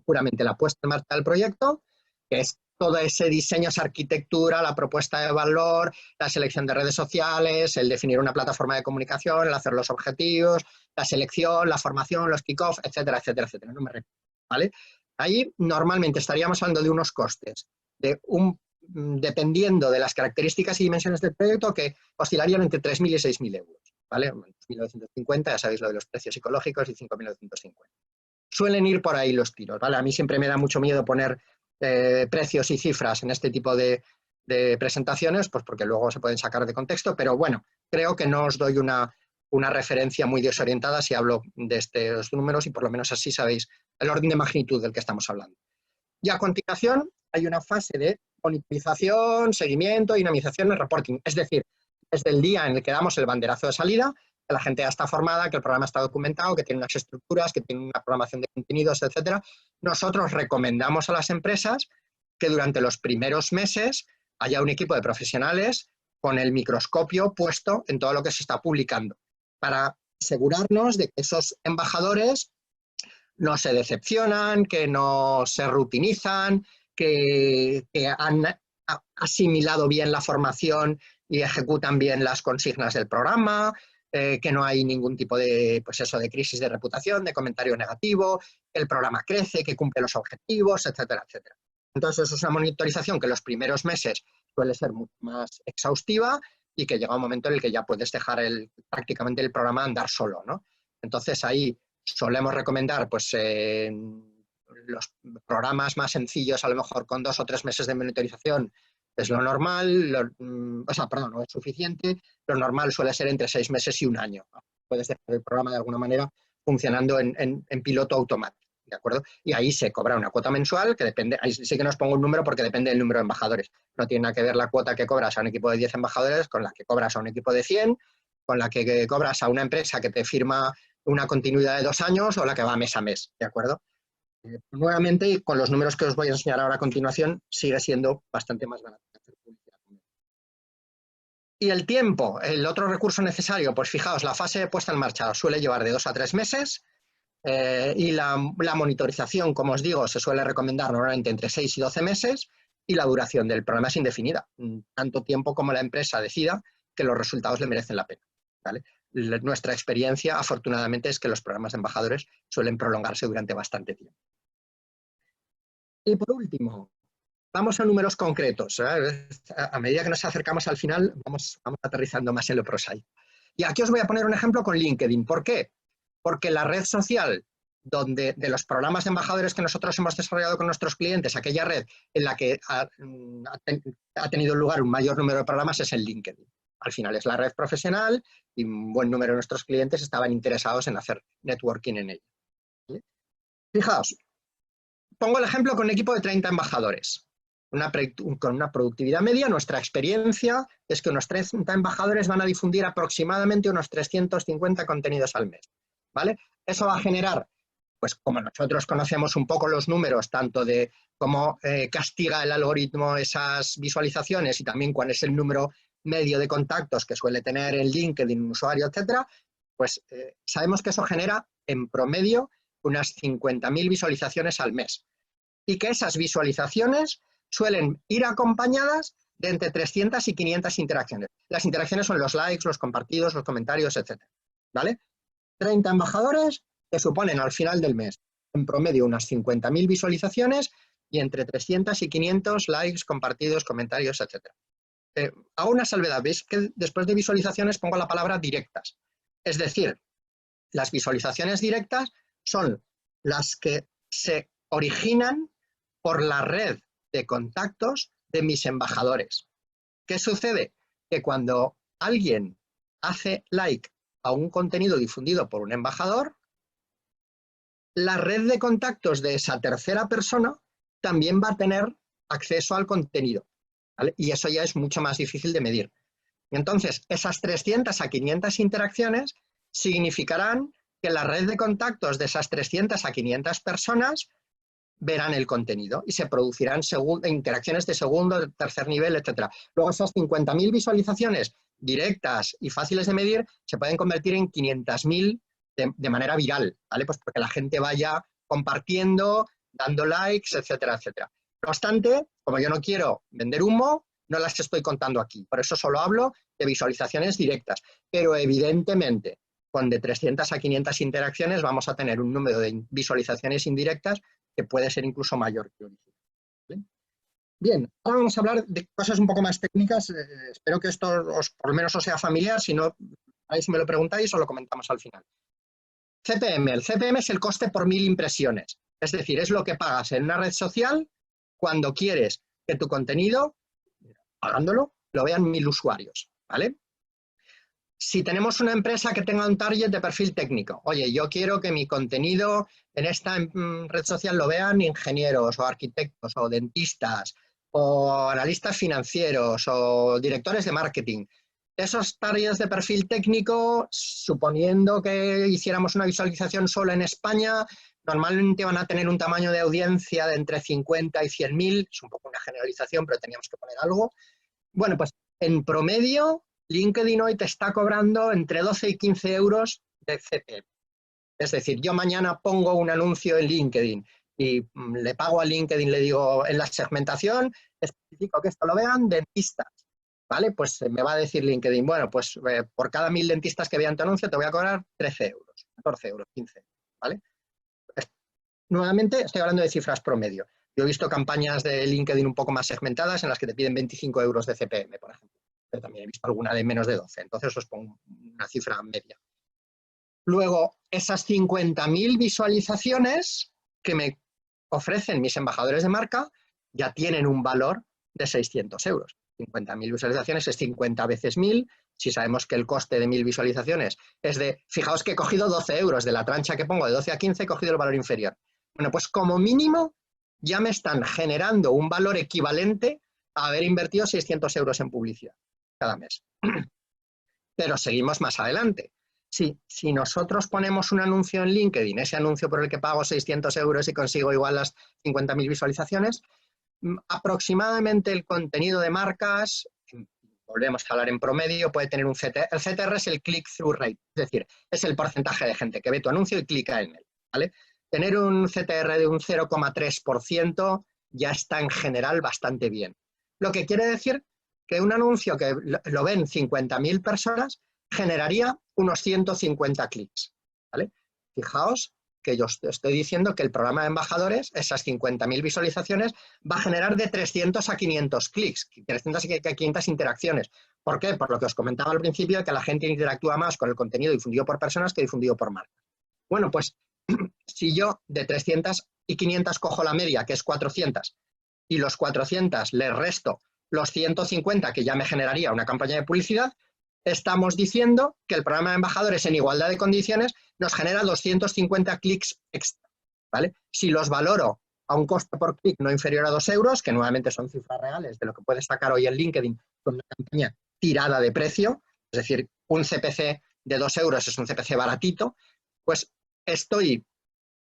[SPEAKER 1] puramente la puesta en marcha del proyecto, que es todo ese diseño, esa arquitectura, la propuesta de valor, la selección de redes sociales, el definir una plataforma de comunicación, el hacer los objetivos, la selección, la formación, los kick-off, etcétera, etcétera, etcétera. No me repito, ¿vale? Ahí normalmente estaríamos hablando de unos costes, dependiendo de las características y dimensiones del proyecto, que oscilarían entre 3.000 y 6.000 euros, ¿vale? 2.950, ya sabéis lo de los precios psicológicos, y 5.950. Suelen ir por ahí los tiros, ¿vale? A mí siempre me da mucho miedo poner precios y cifras en este tipo de presentaciones, pues porque luego se pueden sacar de contexto, pero bueno, creo que no os doy una referencia muy desorientada si hablo de estos números, y por lo menos así sabéis el orden de magnitud del que estamos hablando. Y a continuación hay una fase de monitorización, seguimiento, dinamización y reporting, es decir, desde el día en el que damos el banderazo de salida, que la gente ya está formada, que el programa está documentado, que tiene unas estructuras, que tiene una programación de contenidos, etcétera. Nosotros recomendamos a las empresas que durante los primeros meses haya un equipo de profesionales con el microscopio puesto en todo lo que se está publicando, para asegurarnos de que esos embajadores no se decepcionan, que no se rutinizan, que han asimilado bien la formación y ejecutan bien las consignas del programa, que no hay ningún tipo de, pues eso, de crisis de reputación, de comentario negativo, que el programa crece, que cumple los objetivos, etcétera, etcétera. Entonces, es una monitorización que los primeros meses suele ser mucho más exhaustiva y que llega un momento en el que ya puedes dejar prácticamente el programa andar solo, ¿no? Entonces, ahí solemos recomendar pues, los programas más sencillos, a lo mejor con 2 o 3 meses de monitorización, es lo normal, no es suficiente. Lo normal suele ser entre 6 meses y 1 año. Puedes dejar el programa de alguna manera funcionando en piloto automático, ¿de acuerdo? Y ahí se cobra una cuota mensual que depende, ahí sí que no os pongo un número porque depende del número de embajadores. No tiene nada que ver la cuota que cobras a un equipo de 10 embajadores con la que cobras a un equipo de 100, con la que cobras a una empresa que te firma una continuidad de 2 años o la que va mes a mes, ¿de acuerdo? Nuevamente, con los números que os voy a enseñar ahora a continuación, sigue siendo bastante más barato que hacer publicidad. Y el tiempo, el otro recurso necesario, pues fijaos, la fase de puesta en marcha suele llevar de 2 a 3 meses y la monitorización, como os digo, se suele recomendar normalmente entre 6 y 12 meses, y la duración del programa es indefinida, tanto tiempo como la empresa decida que los resultados le merecen la pena, ¿vale? Nuestra experiencia, afortunadamente, es que los programas de embajadores suelen prolongarse durante bastante tiempo. Y por último, vamos a números concretos. A medida que nos acercamos al final, vamos aterrizando más en lo prosaico. Y aquí os voy a poner un ejemplo con LinkedIn. ¿Por qué? Porque la red social de los programas de embajadores que nosotros hemos desarrollado con nuestros clientes, aquella red en la que ha tenido lugar un mayor número de programas, es el LinkedIn. Al final es la red profesional y un buen número de nuestros clientes estaban interesados en hacer networking en ella. ¿Sí? Fijaos, pongo el ejemplo con un equipo de 30 embajadores. Con una productividad media, nuestra experiencia es que unos 30 embajadores van a difundir aproximadamente unos 350 contenidos al mes, ¿vale? Eso va a generar, pues como nosotros conocemos un poco los números, tanto de cómo castiga el algoritmo esas visualizaciones y también cuál es el número medio de contactos que suele tener en LinkedIn un usuario, etcétera, pues sabemos que eso genera en promedio unas 50.000 visualizaciones al mes. Y que esas visualizaciones suelen ir acompañadas de entre 300 y 500 interacciones. Las interacciones son los likes, los compartidos, los comentarios, etc. ¿Vale? 30 embajadores que suponen al final del mes, en promedio, unas 50.000 visualizaciones y entre 300 y 500 likes, compartidos, comentarios, etc. Hago una salvedad. ¿Veis que después de visualizaciones pongo la palabra directas? Es decir, las visualizaciones directas son las que se originan por la red de contactos de mis embajadores. ¿Qué sucede? Que cuando alguien hace like a un contenido difundido por un embajador, la red de contactos de esa tercera persona también va a tener acceso al contenido, ¿vale? Y eso ya es mucho más difícil de medir. Entonces, esas 300 a 500 interacciones significarán que la red de contactos de esas 300 a 500 personas verán el contenido y se producirán interacciones de segundo, tercer nivel, etc. Luego esas 50.000 visualizaciones directas y fáciles de medir se pueden convertir en 500.000 de manera viral, ¿vale? Pues porque la gente vaya compartiendo, dando likes, etcétera, etcétera. No obstante, Como yo no quiero vender humo, no las estoy contando aquí. Por eso solo hablo de visualizaciones directas. Pero evidentemente, con de 300 a 500 interacciones vamos a tener un número de visualizaciones indirectas que puede ser incluso mayor que original. ¿Vale? Bien, ahora vamos a hablar de cosas un poco más técnicas. Espero que esto por lo menos os sea familiar. Si no, ahí si me lo preguntáis o lo comentamos al final. CPM. El CPM es el coste por 1000 impresiones. Es decir, es lo que pagas en una red social cuando quieres que tu contenido, pagándolo, lo vean 1000 usuarios, ¿vale? Si tenemos una empresa que tenga un target de perfil técnico, oye, yo quiero que mi contenido en esta red social lo vean ingenieros o arquitectos o dentistas o analistas financieros o directores de marketing. Esos targets de perfil técnico, suponiendo que hiciéramos una visualización solo en España, normalmente van a tener un tamaño de audiencia de entre 50 y 100.000, es un poco una generalización, pero teníamos que poner algo. Bueno, pues en promedio, LinkedIn hoy te está cobrando entre 12 y 15 euros de CPM. Es decir, yo mañana pongo un anuncio en LinkedIn y le pago a LinkedIn, le digo en la segmentación, especifico que esto lo vean dentistas, ¿vale? Pues me va a decir LinkedIn, bueno, pues por cada 1000 dentistas que vean tu anuncio te voy a cobrar 13 euros, 14 euros, 15, ¿vale? Nuevamente estoy hablando de cifras promedio. Yo he visto campañas de LinkedIn un poco más segmentadas en las que te piden 25 euros de CPM, por ejemplo. Pero también he visto alguna de menos de 12. Entonces os pongo una cifra media. Luego, esas 50.000 visualizaciones que me ofrecen mis embajadores de marca ya tienen un valor de 600 euros. 50.000 visualizaciones es 50 veces 1000. Si sabemos que el coste de 1000 visualizaciones es de, fijaos que he cogido 12 euros de la trancha que pongo de 12 a 15, he cogido el valor inferior. Bueno, pues como mínimo ya me están generando un valor equivalente a haber invertido 600 euros en publicidad cada mes. Pero seguimos más adelante. Si nosotros ponemos un anuncio en LinkedIn, ese anuncio por el que pago 600 euros y consigo igual las 50.000 visualizaciones, aproximadamente el contenido de marcas, volvemos a hablar en promedio, puede tener un CTR. El CTR es el click-through rate, es decir, es el porcentaje de gente que ve tu anuncio y clica en él, ¿vale? Tener un CTR de un 0,3% ya está en general bastante bien. Lo que quiere decir que un anuncio que lo ven 50.000 personas generaría unos 150 clics, ¿vale? Fijaos que yo estoy diciendo que el programa de embajadores, esas 50.000 visualizaciones, va a generar de 300 a 500 clics, 300 a 500 interacciones. ¿Por qué? Por lo que os comentaba al principio, que la gente interactúa más con el contenido difundido por personas que difundido por marcas. Bueno, pues si yo de 300 y 500 cojo la media, que es 400, y los 400 le resto los 150 que ya me generaría una campaña de publicidad, estamos diciendo que el programa de embajadores en igualdad de condiciones nos genera 250 clics extra, ¿vale? Si los valoro a un coste por clic no inferior a 2 euros, que nuevamente son cifras reales de lo que puedes sacar hoy en LinkedIn con una campaña tirada de precio, es decir, un CPC de 2 euros es un CPC baratito, pues estoy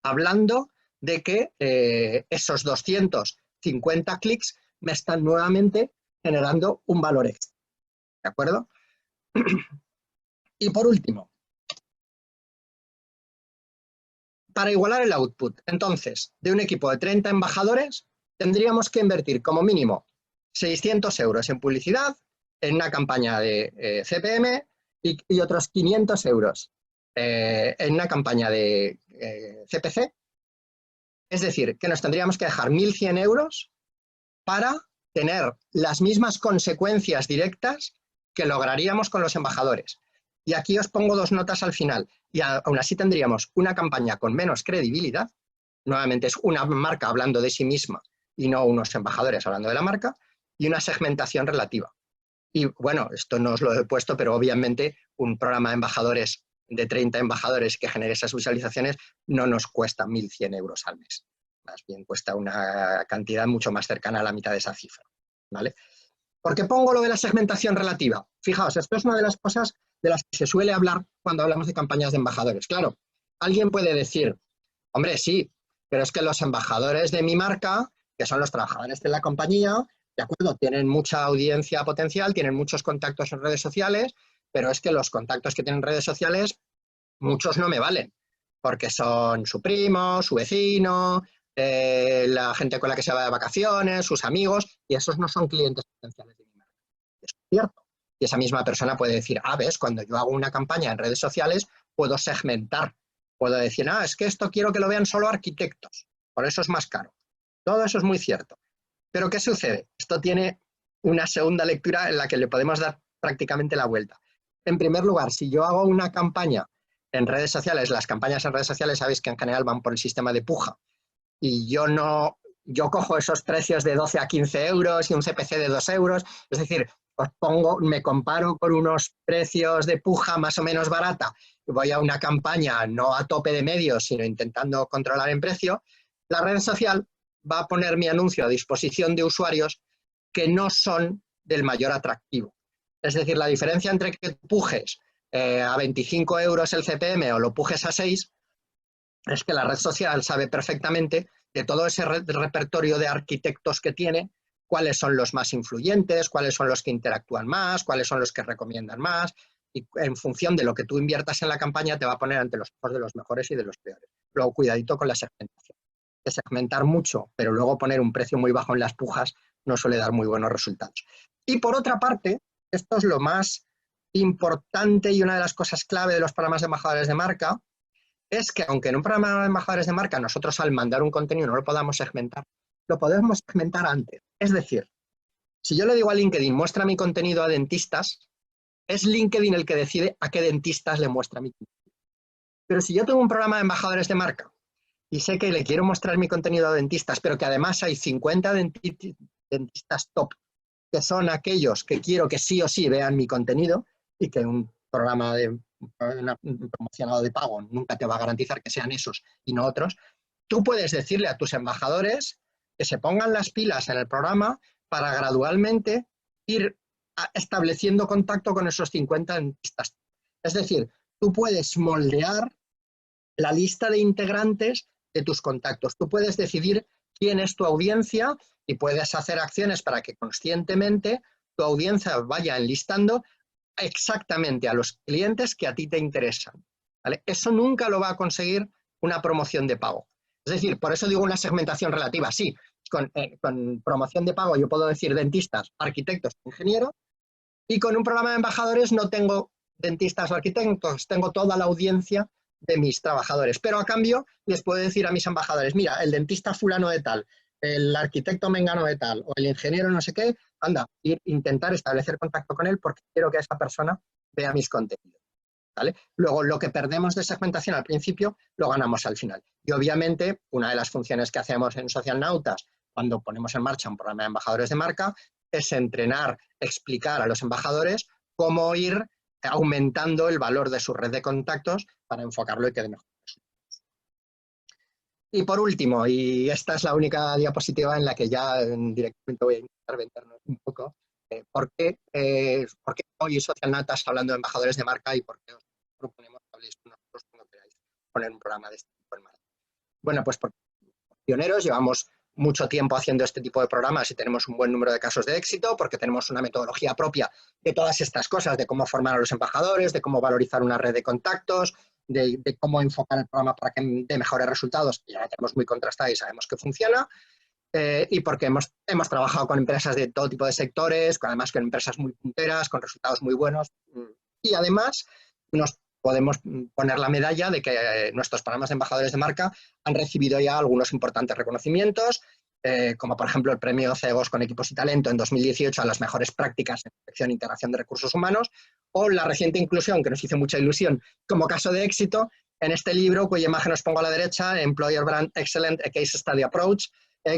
[SPEAKER 1] hablando de que esos 250 clics me están nuevamente generando un valor extra, ¿de acuerdo? Y por último, para igualar el output, entonces, de un equipo de 30 embajadores, tendríamos que invertir como mínimo 600 euros en publicidad, en una campaña de CPM y otros 500 euros en una campaña de CPC. Es decir, que nos tendríamos que dejar 1.100 euros para tener las mismas consecuencias directas que lograríamos con los embajadores. Y aquí os pongo dos notas al final. Y aún así tendríamos una campaña con menos credibilidad. Nuevamente es una marca hablando de sí misma y no unos embajadores hablando de la marca. Y una segmentación relativa. Y bueno, esto no os lo he puesto, pero obviamente un programa de embajadores de 30 embajadores que genere esas visualizaciones no nos cuesta 1.100 euros al mes. Más bien cuesta una cantidad mucho más cercana a la mitad de esa cifra, ¿vale? ¿Por qué pongo lo de la segmentación relativa? Fijaos, esto es una de las cosas de las que se suele hablar cuando hablamos de campañas de embajadores. Claro, alguien puede decir, hombre, sí, pero es que los embajadores de mi marca, que son los trabajadores de la compañía, de acuerdo, tienen mucha audiencia potencial, tienen muchos contactos en redes sociales, pero es que los contactos que tienen en redes sociales, muchos no me valen, porque son su primo, su vecino, la gente con la que se va de vacaciones, sus amigos, y esos no son clientes potenciales de mi marca. Eso es cierto. Y esa misma persona puede decir, ves, cuando yo hago una campaña en redes sociales, puedo segmentar. Puedo decir, es que esto quiero que lo vean solo arquitectos, por eso es más caro. Todo eso es muy cierto. Pero ¿qué sucede? Esto tiene una segunda lectura en la que le podemos dar prácticamente la vuelta. En primer lugar, si yo hago una campaña en redes sociales, las campañas en redes sociales sabéis que en general van por el sistema de puja, y yo cojo esos precios de 12 a 15 euros y un CPC de 2 euros, es decir, me comparo con unos precios de puja más o menos barata, y voy a una campaña no a tope de medios, sino intentando controlar en precio, la red social va a poner mi anuncio a disposición de usuarios que no son del mayor atractivo. Es decir, la diferencia entre que pujes a 25 euros el CPM o lo pujes a 6 es que la red social sabe perfectamente de todo ese repertorio de arquitectos que tiene, cuáles son los más influyentes, cuáles son los que interactúan más, cuáles son los que recomiendan más, y en función de lo que tú inviertas en la campaña te va a poner ante los ojos de los mejores y de los peores. Luego, cuidadito con la segmentación. De segmentar mucho, pero luego poner un precio muy bajo en las pujas no suele dar muy buenos resultados. Y por otra parte, esto es lo más importante y una de las cosas clave de los programas de embajadores de marca, es que aunque en un programa de embajadores de marca nosotros al mandar un contenido no lo podamos segmentar, lo podemos segmentar antes. Es decir, si yo le digo a LinkedIn, muestra mi contenido a dentistas, es LinkedIn el que decide a qué dentistas le muestra mi contenido. Pero si yo tengo un programa de embajadores de marca y sé que le quiero mostrar mi contenido a dentistas, pero que además hay 50 dentistas top, que son aquellos que quiero que sí o sí vean mi contenido, y que un programa de un promocionado de pago nunca te va a garantizar que sean esos y no otros, tú puedes decirle a tus embajadores que se pongan las pilas en el programa para gradualmente ir estableciendo contacto con esos 50 dentistas. Es decir, tú puedes moldear la lista de integrantes de tus contactos. Tú puedes decidir quién es tu audiencia y puedes hacer acciones para que conscientemente tu audiencia vaya enlistando exactamente a los clientes que a ti te interesan, ¿vale? Eso nunca lo va a conseguir una promoción de pago. Es decir, por eso digo una segmentación relativa. Sí, con promoción de pago yo puedo decir dentistas, arquitectos, ingenieros, y con un programa de embajadores no tengo dentistas o arquitectos, tengo toda la audiencia de mis trabajadores. Pero a cambio les puedo decir a mis embajadores, mira, el dentista fulano de tal, el arquitecto mengano de tal, o el ingeniero no sé qué, anda, intentar establecer contacto con él porque quiero que esa persona vea mis contenidos, ¿vale? Luego, lo que perdemos de segmentación al principio, lo ganamos al final. Y obviamente, una de las funciones que hacemos en Social Nautas, cuando ponemos en marcha un programa de embajadores de marca, es entrenar, explicar a los embajadores cómo ir aumentando el valor de su red de contactos para enfocarlo y que dé mejor. Y por último, y esta es la única diapositiva en la que ya directamente voy a intentar vendernos un poco, ¿por qué hoy Social Nautas hablando de embajadores de marca y por qué os proponemos que habléis con nosotros cuando queráis poner un programa de este tipo en marcha? Bueno, pues porque pioneros, llevamos mucho tiempo haciendo este tipo de programas y tenemos un buen número de casos de éxito, porque tenemos una metodología propia de todas estas cosas, de cómo formar a los embajadores, de cómo valorizar una red de contactos, de cómo enfocar el programa para que dé mejores resultados, que ya lo tenemos muy contrastado y sabemos que funciona, y porque hemos trabajado con empresas de todo tipo de sectores, además con empresas muy punteras, con resultados muy buenos, y además nos podemos poner la medalla de que nuestros programas de embajadores de marca han recibido ya algunos importantes reconocimientos, como por ejemplo el premio CEGOS con equipos y talento en 2018 a las mejores prácticas en selección e integración de recursos humanos, o la reciente inclusión, que nos hizo mucha ilusión, como caso de éxito en este libro, cuya imagen os pongo a la derecha, Employer Brand Excellent, a Case Study Approach,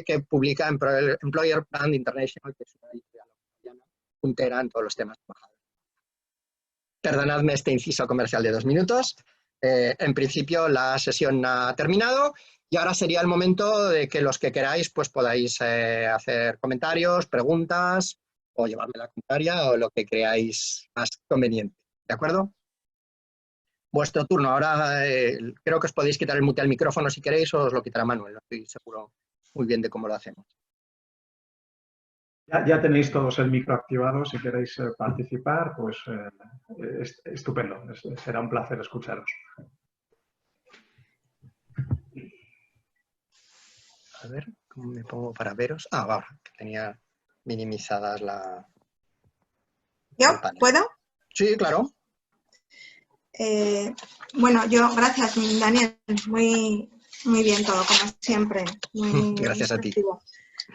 [SPEAKER 1] que publica Employer Brand International, que es una editorial puntera en todos los temas de embajadores. Perdonadme este inciso comercial de 2 minutos. En principio la sesión ha terminado y ahora sería el momento de que los que queráis pues podáis hacer comentarios, preguntas o llevarme la contraria o lo que creáis más conveniente. ¿De acuerdo? Vuestro turno. Ahora creo que os podéis quitar el mute al micrófono si queréis o os lo quitará Manuel. No estoy seguro muy bien de cómo lo hacemos.
[SPEAKER 2] Ya tenéis todos el micro activado. Si queréis participar, pues estupendo. Será un placer escucharos.
[SPEAKER 1] A ver, ¿cómo me pongo para veros? Ah, ahora, que tenía minimizadas la...
[SPEAKER 3] ¿Yo?
[SPEAKER 1] el panel.
[SPEAKER 3] ¿Puedo?
[SPEAKER 1] Sí, claro.
[SPEAKER 3] Bueno, gracias, Daniel. Muy bien todo, como siempre. Muy
[SPEAKER 1] Gracias a ti.
[SPEAKER 3] instructivo.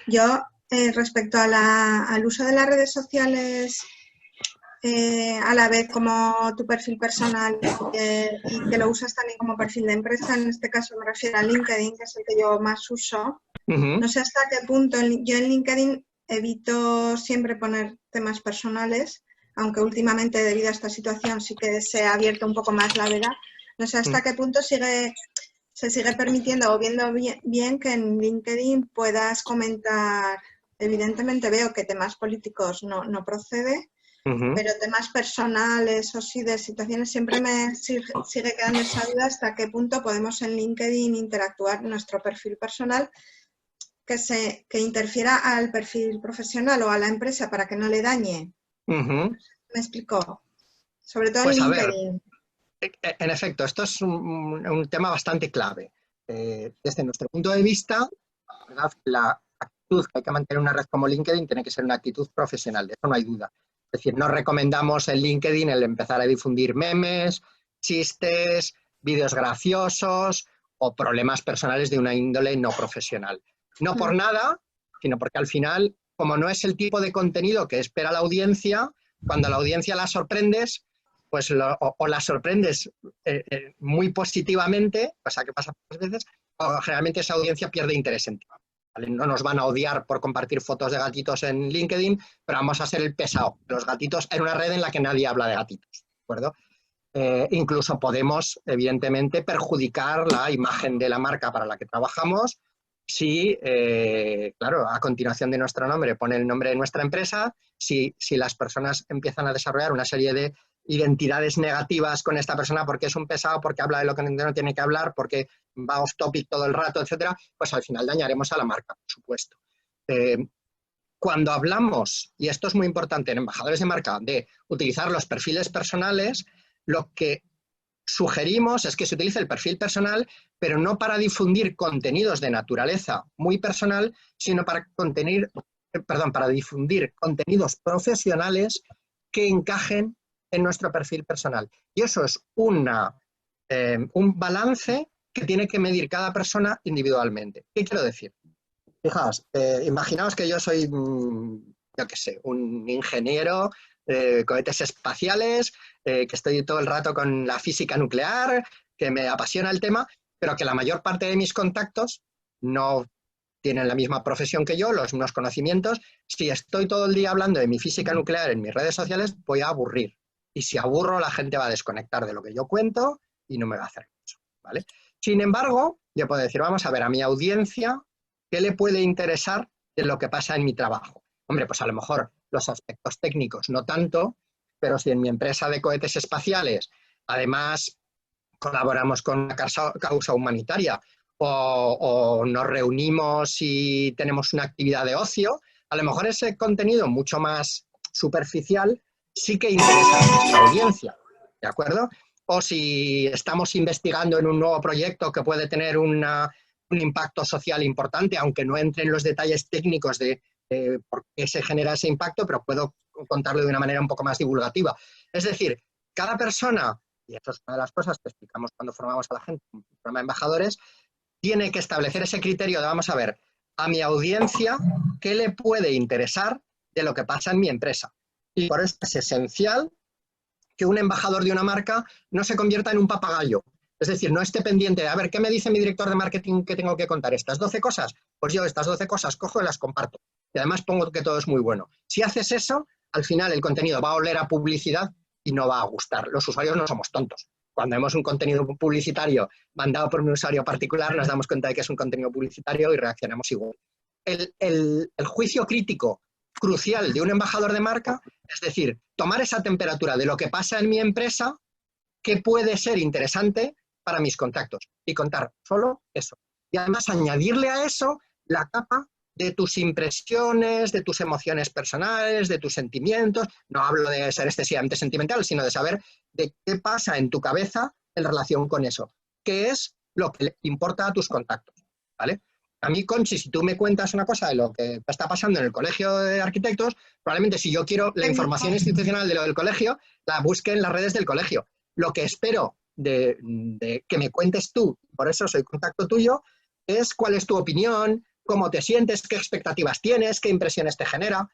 [SPEAKER 3] Yo, respecto al uso de las redes sociales, a la vez como tu perfil personal y que lo usas también como perfil de empresa, en este caso me refiero a LinkedIn, que es el que yo más uso. No sé hasta qué punto yo en LinkedIn evito siempre poner temas personales, aunque últimamente debido a esta situación sí que se ha abierto un poco más la veda. No sé hasta qué punto se sigue permitiendo o viendo bien que en LinkedIn puedas comentar. Evidentemente veo que temas políticos no procede, pero temas personales o sí de situaciones siempre me sigue quedando esa duda hasta qué punto podemos en LinkedIn interactuar nuestro perfil personal que interfiera al perfil profesional o a la empresa para que no le dañe. ¿Me explico? Sobre todo
[SPEAKER 1] Pues
[SPEAKER 3] en
[SPEAKER 1] a ver,
[SPEAKER 3] LinkedIn.
[SPEAKER 1] en efecto, esto es un tema bastante clave. Desde nuestro punto de vista, ¿verdad? La actitud que hay que mantener en una red como LinkedIn tiene que ser una actitud profesional, de eso no hay duda. Es decir, no recomendamos en LinkedIn el empezar a difundir memes, chistes, vídeos graciosos o problemas personales de una índole no profesional. No por nada, sino porque al final, como no es el tipo de contenido que espera la audiencia, cuando a la audiencia la sorprendes, pues o la sorprendes muy positivamente, cosa que pasa muchas veces, o generalmente esa audiencia pierde interés en ti. ¿Vale? No nos van a odiar por compartir fotos de gatitos en LinkedIn, pero vamos a ser el pesado de los gatitos en una red en la que nadie habla de gatitos, ¿de acuerdo? Incluso podemos, evidentemente, perjudicar la imagen de la marca para la que trabajamos si, claro, a continuación de nuestro nombre pone el nombre de nuestra empresa, si las personas empiezan a desarrollar una serie de identidades negativas con esta persona porque es un pesado, porque habla de lo que no tiene que hablar, porque va off topic todo el rato, etcétera, pues al final dañaremos a la marca, por supuesto. Cuando hablamos, y esto es muy importante en embajadores de marca, de utilizar los perfiles personales, lo que sugerimos es que se utilice el perfil personal, pero no para difundir contenidos de naturaleza muy personal, sino para difundir contenidos profesionales que encajen en nuestro perfil personal. Y eso es un balance que tiene que medir cada persona individualmente. ¿Qué quiero decir? Fijaos, imaginaos que yo soy, yo qué sé, un ingeniero de cohetes espaciales, que estoy todo el rato con la física nuclear, que me apasiona el tema, pero que la mayor parte de mis contactos no tienen la misma profesión que yo, los mismos conocimientos. Si estoy todo el día hablando de mi física nuclear en mis redes sociales, voy a aburrir. Y si aburro, la gente va a desconectar de lo que yo cuento y no me va a hacer caso, ¿vale? Sin embargo, yo puedo decir, vamos a ver, a mi audiencia, ¿qué le puede interesar de lo que pasa en mi trabajo? Hombre, pues a lo mejor los aspectos técnicos no tanto, pero si en mi empresa de cohetes espaciales además colaboramos con una causa humanitaria o nos reunimos y tenemos una actividad de ocio, a lo mejor ese contenido mucho más superficial sí que interesa a nuestra audiencia, ¿de acuerdo? O si estamos investigando en un nuevo proyecto que puede tener un impacto social importante, aunque no entre en los detalles técnicos de por qué se genera ese impacto, pero puedo contarlo de una manera un poco más divulgativa. Es decir, cada persona, y eso es una de las cosas que explicamos cuando formamos a la gente en el programa de embajadores, tiene que establecer ese criterio de, vamos a ver, a mi audiencia, ¿qué le puede interesar de lo que pasa en mi empresa? Y por eso es esencial que un embajador de una marca no se convierta en un papagayo. Es decir, no esté pendiente de, a ver, ¿qué me dice mi director de marketing que tengo que contar? ¿Estas 12 cosas? Pues yo estas 12 cosas cojo y las comparto. Y además pongo que todo es muy bueno. Si haces eso, al final el contenido va a oler a publicidad y no va a gustar. Los usuarios no somos tontos. Cuando vemos un contenido publicitario mandado por un usuario particular, nos damos cuenta de que es un contenido publicitario y reaccionamos igual. El juicio crítico crucial de un embajador de marca, es decir, tomar esa temperatura de lo que pasa en mi empresa, que puede ser interesante para mis contactos, y contar solo eso. Y además añadirle a eso la capa de tus impresiones, de tus emociones personales, de tus sentimientos. No hablo de ser excesivamente sentimental, sino de saber de qué pasa en tu cabeza en relación con eso. ¿Qué es lo que le importa a tus contactos? ¿Vale? A mí, Conchi, si tú me cuentas una cosa de lo que está pasando en el colegio de arquitectos, probablemente si yo quiero la información institucional de lo del colegio, la busque en las redes del colegio. Lo que espero de que me cuentes tú, por eso soy contacto tuyo, es cuál es tu opinión, cómo te sientes, qué expectativas tienes, qué impresiones te genera.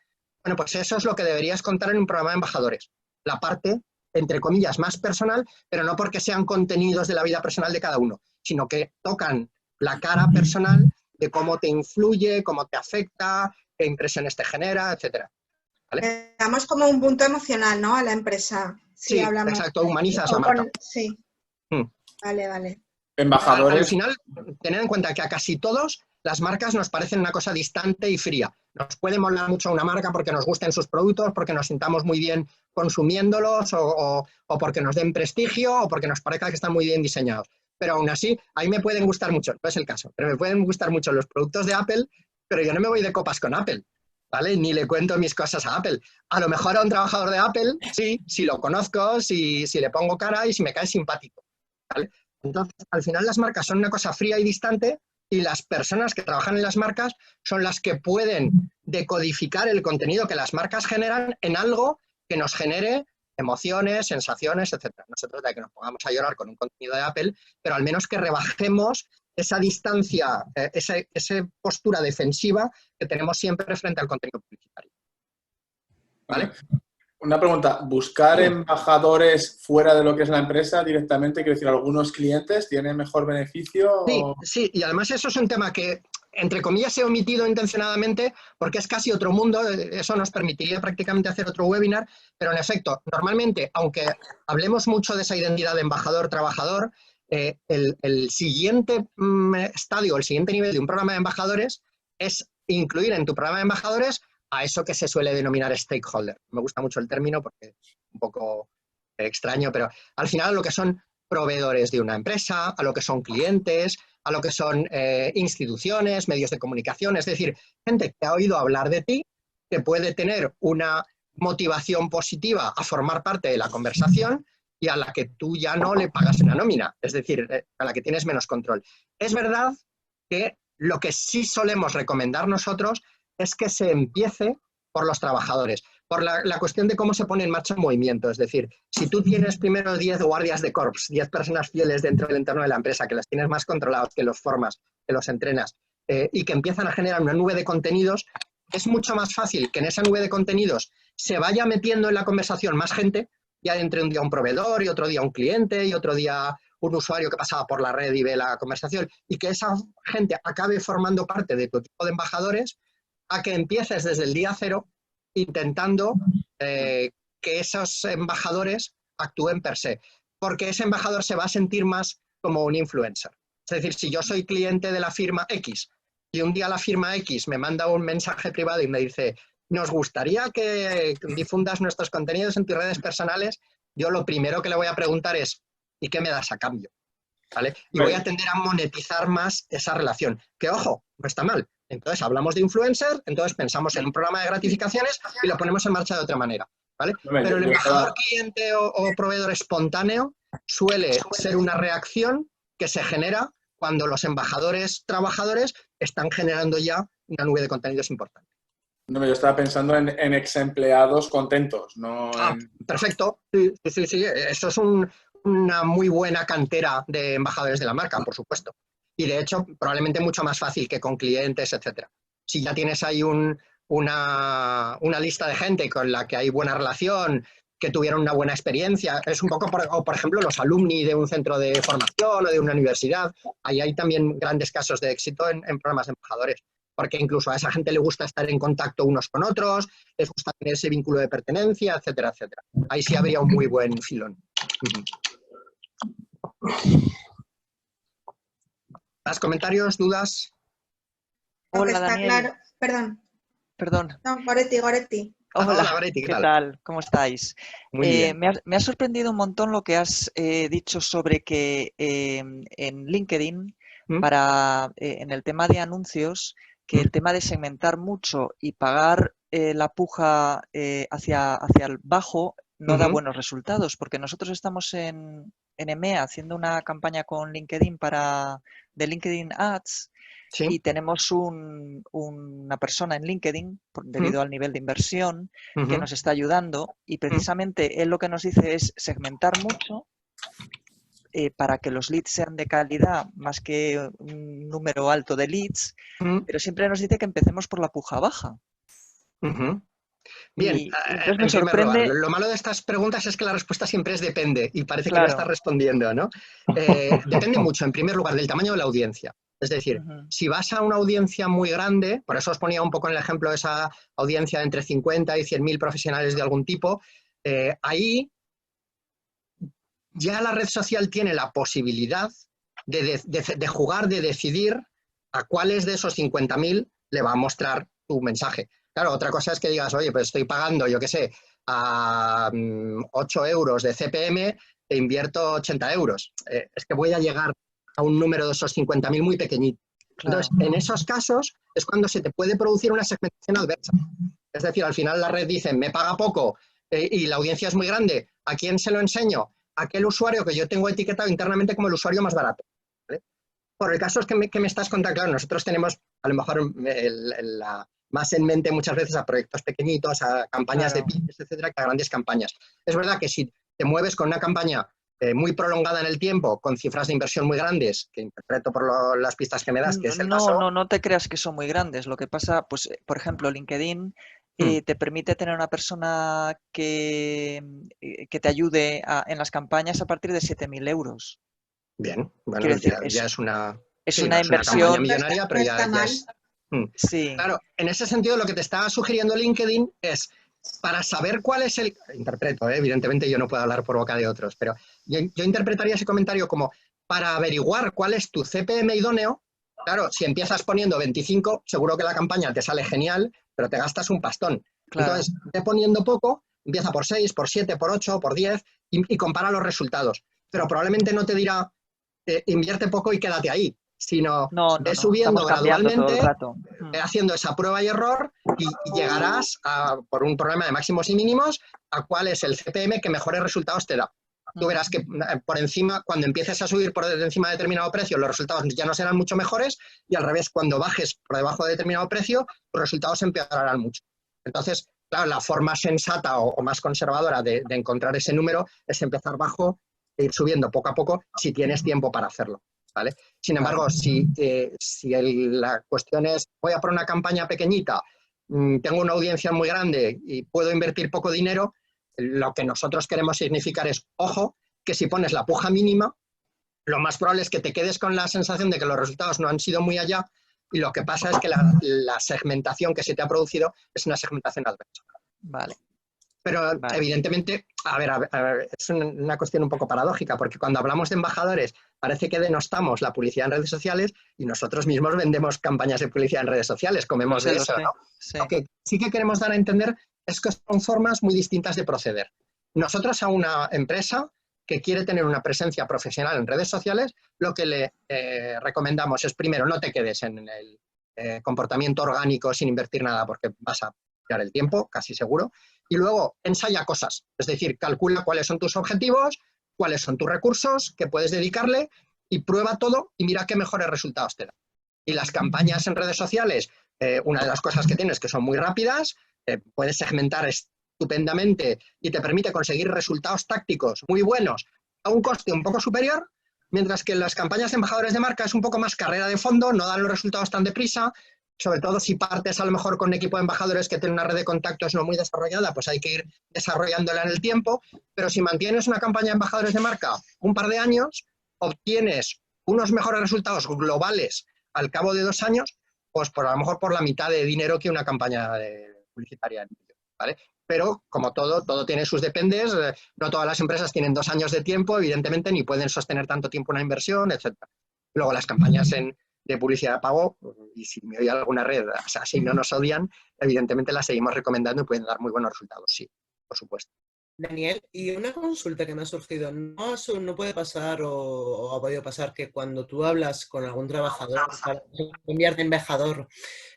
[SPEAKER 1] Bueno, pues eso es lo que deberías contar en un programa de embajadores. La parte, entre comillas, más personal, pero no porque sean contenidos de la vida personal de cada uno, sino que tocan la cara personal de cómo te influye, cómo te afecta, qué impresiones te genera, etcétera. ¿Vale?
[SPEAKER 3] Damos como un punto emocional, ¿no? A la empresa.
[SPEAKER 1] Sí, hablamos, exacto, humanizas la marca.
[SPEAKER 3] Sí. Vale, vale.
[SPEAKER 4] Embajadores.
[SPEAKER 1] Al final, tened en cuenta que a casi todos las marcas nos parecen una cosa distante y fría. Nos puede molar mucho una marca porque nos gusten sus productos, porque nos sintamos muy bien consumiéndolos o porque nos den prestigio o porque nos parezca que están muy bien diseñados. Pero aún así, ahí me pueden gustar mucho, no es el caso, pero me pueden gustar mucho los productos de Apple, pero yo no me voy de copas con Apple, ¿vale? Ni le cuento mis cosas a Apple. A lo mejor a un trabajador de Apple, sí, si lo conozco, si le pongo cara y si me cae simpático, ¿vale? Entonces, al final las marcas son una cosa fría y distante y las personas que trabajan en las marcas son las que pueden decodificar el contenido que las marcas generan en algo que nos genere emociones, sensaciones, etc. No se trata de que nos pongamos a llorar con un contenido de Apple, pero al menos que rebajemos esa distancia, esa postura defensiva que tenemos siempre frente al contenido publicitario. ¿Vale?
[SPEAKER 4] Una pregunta, ¿buscar embajadores fuera de lo que es la empresa directamente, quiero decir, algunos clientes tienen mejor beneficio?
[SPEAKER 1] Sí, y además eso es un tema que, entre comillas, he omitido intencionadamente porque es casi otro mundo, eso nos permitiría prácticamente hacer otro webinar, pero en efecto, normalmente, aunque hablemos mucho de esa identidad de embajador-trabajador, el siguiente estadio, el siguiente nivel de un programa de embajadores es incluir en tu programa de embajadores a eso que se suele denominar stakeholder. Me gusta mucho el término porque es un poco extraño, pero al final lo que son proveedores de una empresa, a lo que son clientes, a lo que son instituciones, medios de comunicación, es decir, gente que ha oído hablar de ti, que puede tener una motivación positiva a formar parte de la conversación y a la que tú ya no le pagas una nómina, es decir, a la que tienes menos control. Es verdad que lo que sí solemos recomendar nosotros es que se empiece por los trabajadores, por la cuestión de cómo se pone en marcha un movimiento. Es decir, si tú tienes primero 10 guardias de corps, 10 personas fieles dentro del entorno de la empresa, que las tienes más controlados, que los formas, que los entrenas, y que empiezan a generar una nube de contenidos, es mucho más fácil que en esa nube de contenidos se vaya metiendo en la conversación más gente, ya entre un día un proveedor y otro día un cliente y otro día un usuario que pasaba por la red y ve la conversación, y que esa gente acabe formando parte de tu equipo de embajadores, a que empieces desde el día cero intentando que esos embajadores actúen per se, porque ese embajador se va a sentir más como un influencer. Es decir, si yo soy cliente de la firma X y un día la firma X me manda un mensaje privado y me dice, nos gustaría que difundas nuestros contenidos en tus redes personales, yo lo primero que le voy a preguntar es, ¿y qué me das a cambio? ¿Vale? Y voy a tender a monetizar más esa relación. Que, ojo, no está mal. Entonces hablamos de influencer, entonces pensamos en un programa de gratificaciones y lo ponemos en marcha de otra manera, ¿vale? Pero el embajador cliente o proveedor espontáneo suele ser una reacción que se genera cuando los embajadores trabajadores están generando ya una nube de contenidos importante.
[SPEAKER 4] No, yo estaba pensando en ex empleados contentos, no
[SPEAKER 1] Perfecto, sí. Eso es una muy buena cantera de embajadores de la marca, por supuesto. Y de hecho, probablemente mucho más fácil que con clientes, etcétera. Si ya tienes ahí una lista de gente con la que hay buena relación, que tuvieron una buena experiencia, es un poco, por ejemplo, los alumni de un centro de formación o de una universidad, ahí hay también grandes casos de éxito en programas de embajadores, porque incluso a esa gente le gusta estar en contacto unos con otros, les gusta tener ese vínculo de pertenencia, etcétera, etcétera. Ahí sí habría un muy buen filón. ¿Más comentarios, dudas?
[SPEAKER 5] Hola, Daniel.
[SPEAKER 3] Claro.
[SPEAKER 5] Perdón.
[SPEAKER 3] No, Goretti.
[SPEAKER 5] Hola,
[SPEAKER 1] Goretti,
[SPEAKER 5] ¿qué tal? ¿Cómo estáis?
[SPEAKER 1] Muy bien.
[SPEAKER 5] Me ha sorprendido un montón lo que has dicho sobre que en LinkedIn, en el tema de anuncios, que el tema de segmentar mucho y pagar la puja hacia el bajo no da buenos resultados, porque nosotros estamos en EMEA haciendo una campaña con LinkedIn de LinkedIn Ads
[SPEAKER 1] Sí.
[SPEAKER 5] Y tenemos una persona en LinkedIn, debido al nivel de inversión, que nos está ayudando, y precisamente él lo que nos dice es segmentar mucho para que los leads sean de calidad más que un número alto de leads, pero siempre nos dice que empecemos por la puja baja.
[SPEAKER 1] Bien,
[SPEAKER 5] Y entonces me
[SPEAKER 1] en primer lugar,
[SPEAKER 5] sorprende...
[SPEAKER 1] lo malo de estas preguntas es que la respuesta siempre es depende y parece que no
[SPEAKER 5] Claro.
[SPEAKER 1] estás respondiendo, ¿no? Depende mucho, en primer lugar, del tamaño de la audiencia. Es decir, si vas a una audiencia muy grande, por eso os ponía un poco en el ejemplo de esa audiencia de entre 50 y 100.000 profesionales de algún tipo, ahí ya la red social tiene la posibilidad de jugar, de decidir a cuáles de esos 50.000 le va a mostrar tu mensaje. Claro, otra cosa es que digas, oye, pues estoy pagando, yo qué sé, a 8 euros de CPM e invierto 80 euros. Es que voy a llegar a un número de esos 50.000 muy pequeñito.
[SPEAKER 5] Claro.
[SPEAKER 1] Entonces, en esos casos es cuando se te puede producir una segmentación adversa. Es decir, al final la red dice, me paga poco y la audiencia es muy grande, ¿a quién se lo enseño? A aquel usuario que yo tengo etiquetado internamente como el usuario más barato. ¿Vale? Por el caso es que me estás contando, claro, nosotros tenemos a lo mejor más en mente muchas veces a proyectos pequeñitos, a campañas de pymes, etcétera, que a grandes campañas. Es verdad que si te mueves con una campaña muy prolongada en el tiempo, con cifras de inversión muy grandes, que interpreto por las pistas que me das, que es el caso.
[SPEAKER 5] No te creas que son muy grandes. Lo que pasa, pues, por ejemplo, LinkedIn te permite tener una persona que te ayude en las campañas a partir de 7.000 euros.
[SPEAKER 1] Bien, bueno,
[SPEAKER 5] Quiero decir,
[SPEAKER 1] ya es una...
[SPEAKER 5] Es
[SPEAKER 1] sí,
[SPEAKER 5] una
[SPEAKER 1] no es una campaña
[SPEAKER 5] inversión...
[SPEAKER 1] millonaria, pero ya
[SPEAKER 3] mal.
[SPEAKER 1] es...
[SPEAKER 5] Sí.
[SPEAKER 1] Claro, en ese sentido lo que te está sugiriendo LinkedIn es, para saber cuál es el... Interpreto, evidentemente yo no puedo hablar por boca de otros, pero yo interpretaría ese comentario como, para averiguar cuál es tu CPM idóneo, claro, si empiezas poniendo 25, seguro que la campaña te sale genial, pero te gastas un pastón.
[SPEAKER 5] Claro.
[SPEAKER 1] Entonces, ve poniendo poco, empieza por 6, por 7, por 8, por 10 y compara los resultados. Pero probablemente no te dirá, invierte poco y quédate ahí, sino ve subiendo
[SPEAKER 5] Estamos cambiando todo el
[SPEAKER 1] gradualmente,
[SPEAKER 5] rato.
[SPEAKER 1] haciendo esa prueba y error y llegarás, por un problema de máximos y mínimos, a cuál es el CPM que mejores resultados te da. Tú verás que por encima, cuando empieces a subir por encima de determinado precio, los resultados ya no serán mucho mejores y al revés, cuando bajes por debajo de determinado precio, los resultados empeorarán mucho. Entonces, claro, la forma sensata o más conservadora de encontrar ese número es empezar bajo e ir subiendo poco a poco si tienes tiempo para hacerlo. ¿Vale? Sin embargo, si la cuestión es, voy a por una campaña pequeñita, tengo una audiencia muy grande y puedo invertir poco dinero, lo que nosotros queremos significar es, ojo, que si pones la puja mínima, lo más probable es que te quedes con la sensación de que los resultados no han sido muy allá y lo que pasa es que la segmentación que se te ha producido es una segmentación adversa.
[SPEAKER 5] Vale.
[SPEAKER 1] Pero evidentemente, a ver, es una cuestión un poco paradójica, porque cuando hablamos de embajadores parece que denostamos la publicidad en redes sociales y nosotros mismos vendemos campañas de publicidad en redes sociales, comemos de eso, ¿no?
[SPEAKER 5] Sí.
[SPEAKER 1] Lo que sí que queremos dar a entender es que son formas muy distintas de proceder. Nosotros a una empresa que quiere tener una presencia profesional en redes sociales, lo que le recomendamos es, primero, no te quedes en el comportamiento orgánico sin invertir nada, porque vas a tirar el tiempo, casi seguro. Y luego ensaya cosas, es decir, calcula cuáles son tus objetivos, cuáles son tus recursos que puedes dedicarle y prueba todo y mira qué mejores resultados te da. Y las campañas en redes sociales, una de las cosas que tienes que son muy rápidas, puedes segmentar estupendamente y te permite conseguir resultados tácticos muy buenos a un coste un poco superior, mientras que las campañas de embajadores de marca es un poco más carrera de fondo, no dan los resultados tan deprisa. Sobre todo si partes a lo mejor con un equipo de embajadores que tiene una red de contactos no muy desarrollada, pues hay que ir desarrollándola en el tiempo, pero si mantienes una campaña de embajadores de marca un par de años, obtienes unos mejores resultados globales al cabo de 2 años, pues a lo mejor por la mitad de dinero que una campaña publicitaria, ¿vale? Pero como todo tiene sus dependes, no todas las empresas tienen 2 años de tiempo, evidentemente, ni pueden sostener tanto tiempo una inversión, etc. Luego las campañas de publicidad de pago, y si me oye alguna red, o sea, si no nos odian, evidentemente las seguimos recomendando y pueden dar muy buenos resultados, sí, por supuesto.
[SPEAKER 6] Daniel, y una consulta que me ha surgido, ¿no puede pasar o ha podido pasar que cuando tú hablas con algún trabajador para cambiar de embajador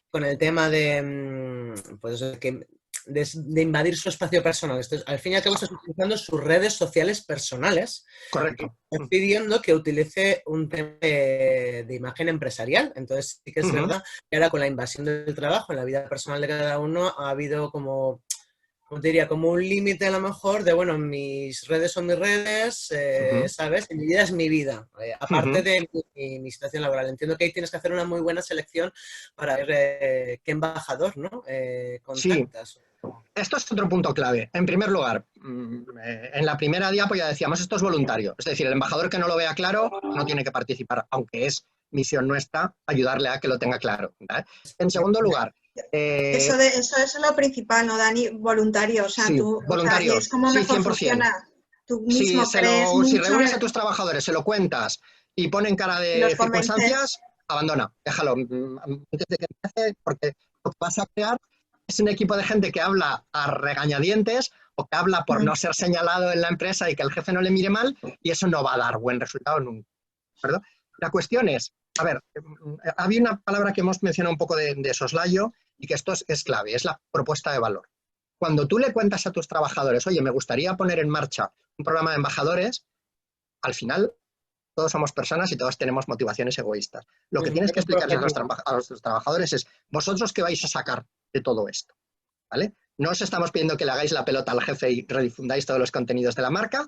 [SPEAKER 6] con el tema de, pues, que de invadir su espacio personal. Al fin y al cabo estás utilizando sus redes sociales personales.
[SPEAKER 1] Correcto.
[SPEAKER 6] Estás pidiendo que utilice un tema de imagen empresarial. Entonces sí que es verdad que ahora con la invasión del trabajo en la vida personal de cada uno ha habido como te diría, como un límite a lo mejor de, bueno, mis redes son mis redes, ¿sabes? Y mi vida es mi vida, aparte de mi situación laboral. Entiendo que ahí tienes que hacer una muy buena selección para ver qué embajador, ¿no? Contactas.
[SPEAKER 1] Sí. Esto es otro punto clave. En primer lugar, en la primera diapo ya decíamos, esto es voluntario. Es decir, el embajador que no lo vea claro no tiene que participar, aunque es misión nuestra ayudarle a que lo tenga claro, ¿vale? En segundo lugar...
[SPEAKER 3] Eso es lo principal, ¿no, Dani? Voluntario, o sea,
[SPEAKER 1] sí,
[SPEAKER 3] tú,
[SPEAKER 1] voluntario,
[SPEAKER 3] o sea, es como mejor
[SPEAKER 1] 100%.
[SPEAKER 3] Funciona. Tú mismo
[SPEAKER 1] Si
[SPEAKER 3] mucho
[SPEAKER 1] reúnes a tus trabajadores, se lo cuentas y ponen cara de circunstancias, abandona, déjalo antes de que empiece, porque lo que vas a crear es un equipo de gente que habla a regañadientes o que habla por no ser señalado en la empresa y que el jefe no le mire mal, y eso no va a dar buen resultado nunca, ¿verdad? La cuestión es, a ver, había una palabra que hemos mencionado un poco de soslayo y que esto es clave, es la propuesta de valor. Cuando tú le cuentas a tus trabajadores, oye, me gustaría poner en marcha un programa de embajadores, al final todos somos personas y todos tenemos motivaciones egoístas. Lo que tienes que explicarles a los trabajadores es, ¿vosotros qué vais a sacar de todo esto? ¿Vale? No os estamos pidiendo que le hagáis la pelota al jefe y redifundáis todos los contenidos de la marca,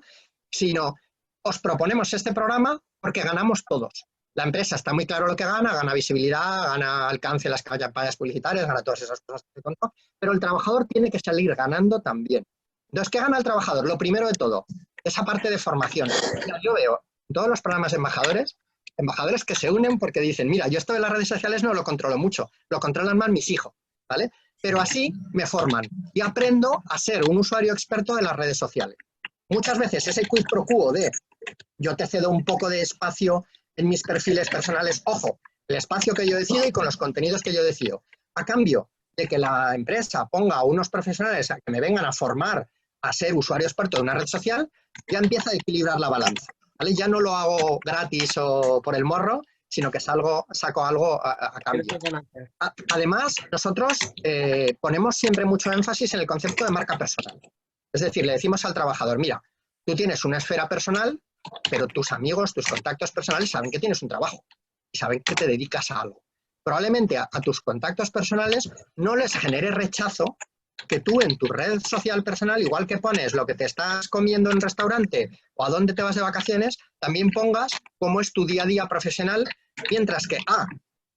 [SPEAKER 1] sino os proponemos este programa porque ganamos todos. La empresa está muy claro lo que gana visibilidad, gana alcance en las campañas publicitarias, gana todas esas cosas que contó, pero el trabajador tiene que salir ganando también. Entonces, ¿qué gana el trabajador? Lo primero de todo, esa parte de formación. Mira, yo veo todos los programas de embajadores que se unen porque dicen, mira, yo esto de las redes sociales no lo controlo mucho, lo controlan más mis hijos, ¿vale? Pero así me forman y aprendo a ser un usuario experto de las redes sociales. Muchas veces ese quid pro quo de yo te cedo un poco de espacio en mis perfiles personales, ojo, el espacio que yo decido y con los contenidos que yo decido, a cambio de que la empresa ponga a unos profesionales a que me vengan a formar a ser usuario experto de una red social, ya empieza a equilibrar la balanza, ¿vale? Ya no lo hago gratis o por el morro, sino que saco algo a cambio. Además, nosotros ponemos siempre mucho énfasis en el concepto de marca personal. Es decir, le decimos al trabajador, mira, tú tienes una esfera personal, pero tus amigos, tus contactos personales saben que tienes un trabajo y saben que te dedicas a algo. Probablemente a tus contactos personales no les genere rechazo que tú en tu red social personal, igual que pones lo que te estás comiendo en un restaurante o a dónde te vas de vacaciones, también pongas cómo es tu día a día profesional, mientras que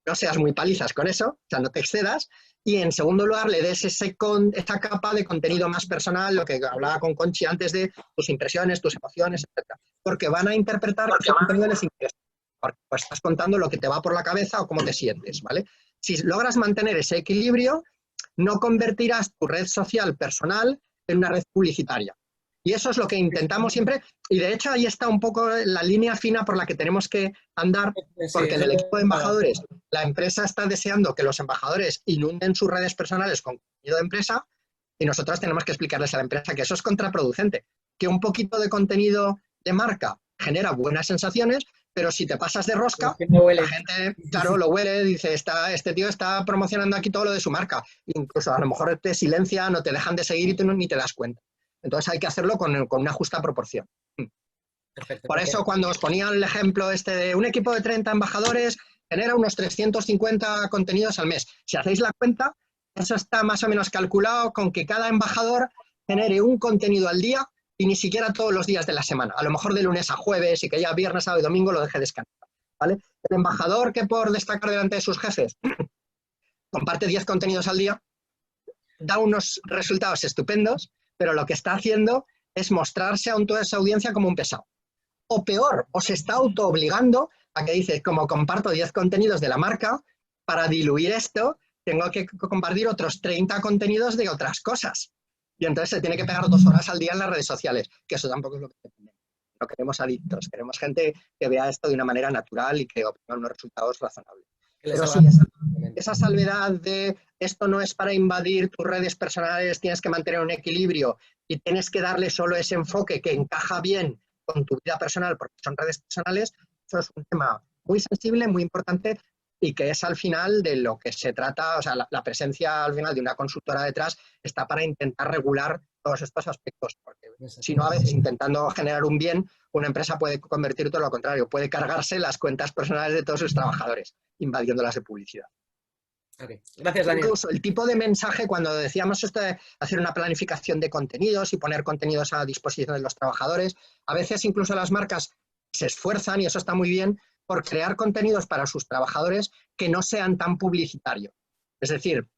[SPEAKER 1] no seas muy palizas con eso, o sea, no te excedas, y en segundo lugar le des esa capa de contenido más personal, lo que hablaba con Conchi antes de tus impresiones, tus emociones, etc. Porque van a interpretar que ese contenido les interesa, porque pues, estás contando lo que te va por la cabeza o cómo te sientes, ¿vale? Si logras mantener ese equilibrio, no convertirás tu red social personal en una red publicitaria. Y eso es lo que intentamos siempre, y de hecho ahí está un poco la línea fina por la que tenemos que andar, porque en el equipo de embajadores la empresa está deseando que los embajadores inunden sus redes personales con contenido de empresa, y nosotros tenemos que explicarles a la empresa que eso es contraproducente, que un poquito de contenido de marca genera buenas sensaciones, pero si te pasas de rosca, la gente, claro, lo huele, dice, este tío está promocionando aquí todo lo de su marca, incluso a lo mejor te silencian o te dejan de seguir y tú ni te das cuenta. Entonces hay que hacerlo con una justa proporción. Perfecto, por eso cuando os ponía el ejemplo de un equipo de 30 embajadores genera unos 350 contenidos al mes. Si hacéis la cuenta, eso está más o menos calculado con que cada embajador genere un contenido al día y ni siquiera todos los días de la semana. A lo mejor de lunes a jueves y que ya viernes, sábado y domingo lo deje descansar, ¿vale? El embajador que por destacar delante de sus jefes comparte 10 contenidos al día, da unos resultados estupendos, pero lo que está haciendo es mostrarse a toda esa audiencia como un pesado. O peor, os está autoobligando a que dice, como comparto 10 contenidos de la marca, para diluir esto tengo que compartir otros 30 contenidos de otras cosas. Y entonces se tiene que pegar 2 horas al día en las redes sociales, que eso tampoco es lo que queremos. No queremos adictos, queremos gente que vea esto de una manera natural y que obtenga unos resultados razonables. Pero sí, esa salvedad de esto no es para invadir tus redes personales, tienes que mantener un equilibrio y tienes que darle solo ese enfoque que encaja bien con tu vida personal porque son redes personales, eso es un tema muy sensible, muy importante y que es al final de lo que se trata, o sea, la presencia al final de una consultora detrás está para intentar regular todos estos aspectos, porque si no, a veces intentando generar un bien, una empresa puede convertir todo lo contrario, puede cargarse las cuentas personales de todos sus trabajadores, invadiéndolas de publicidad.
[SPEAKER 6] Okay. Gracias, Daniel.
[SPEAKER 1] Incluso el tipo de mensaje, cuando decíamos esto de hacer una planificación de contenidos y poner contenidos a disposición de los trabajadores, a veces incluso las marcas se esfuerzan, y eso está muy bien, por crear contenidos para sus trabajadores que no sean tan publicitarios. Es decir,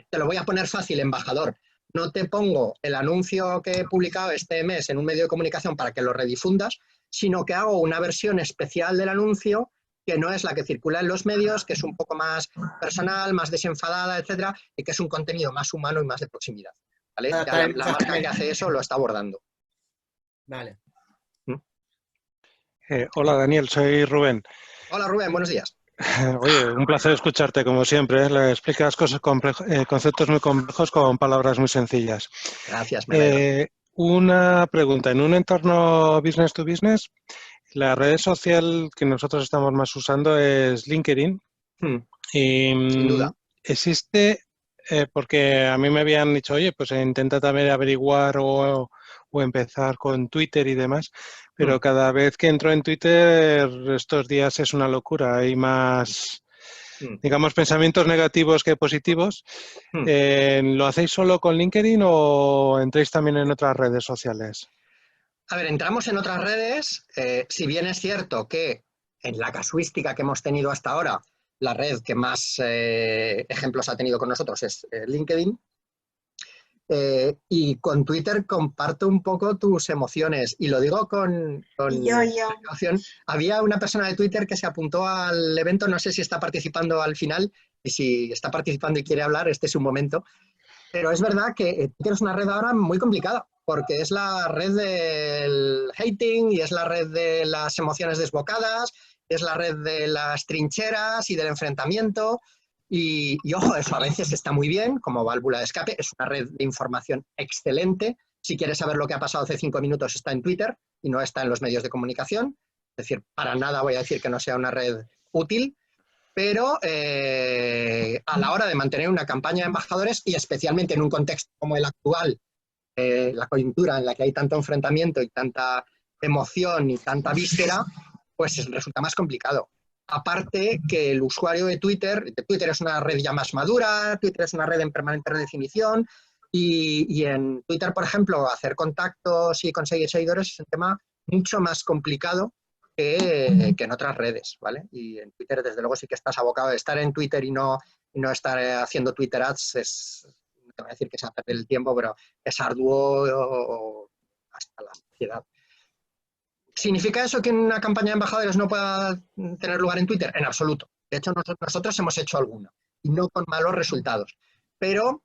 [SPEAKER 1] te lo voy a poner fácil, embajador. No te pongo el anuncio que he publicado este mes en un medio de comunicación para que lo redifundas, sino que hago una versión especial del anuncio que no es la que circula en los medios, que es un poco más personal, más desenfadada, etcétera, y que es un contenido más humano y más de proximidad. ¿Vale? La marca que hace eso lo está abordando.
[SPEAKER 6] Vale.
[SPEAKER 7] Hola, Daniel, soy Rubén.
[SPEAKER 1] Hola, Rubén, buenos días.
[SPEAKER 7] Oye, un placer escucharte, como siempre. Le explicas conceptos muy complejos con palabras muy sencillas.
[SPEAKER 1] Gracias, me alegro.
[SPEAKER 7] Una pregunta. En un entorno business to business, la red social que nosotros estamos más usando es LinkedIn.
[SPEAKER 1] Sin duda.
[SPEAKER 7] Existe, porque a mí me habían dicho, oye, pues intenta también averiguar o empezar con Twitter y demás, pero cada vez que entro en Twitter estos días es una locura. Hay más, digamos, pensamientos negativos que positivos. ¿Lo hacéis solo con LinkedIn o entráis también en otras redes sociales?
[SPEAKER 1] A ver, entramos en otras redes, si bien es cierto que en la casuística que hemos tenido hasta ahora, la red que más ejemplos ha tenido con nosotros es LinkedIn. Y con Twitter comparto un poco tus emociones, y lo digo con emoción. Había una persona de Twitter que se apuntó al evento, no sé si está participando al final, y si está participando y quiere hablar, este es un momento. Pero es verdad que Twitter es una red ahora muy complicada, porque es la red del hating y es la red de las emociones desbocadas, es la red de las trincheras y del enfrentamiento. Y ojo, eso a veces está muy bien como válvula de escape, es una red de información excelente. Si quieres saber lo que ha pasado hace 5 minutos, está en Twitter y no está en los medios de comunicación. Es decir, para nada voy a decir que no sea una red útil, pero a la hora de mantener una campaña de embajadores, y especialmente en un contexto como el actual, la coyuntura en la que hay tanto enfrentamiento y tanta emoción y tanta víscera, pues resulta más complicado. Aparte que el usuario de Twitter es una red ya más madura, Twitter es una red en permanente redefinición, y en Twitter, por ejemplo, hacer contactos y conseguir seguidores es un tema mucho más complicado que en otras redes, ¿vale? Y en Twitter, desde luego, sí que estás abocado a estar en Twitter y no estar haciendo Twitter ads. No te voy a decir que sea perder el tiempo, pero es arduo hasta la saciedad. ¿Significa eso que una campaña de embajadores no pueda tener lugar en Twitter? En absoluto. De hecho, nosotros hemos hecho alguna, y no con malos resultados. Pero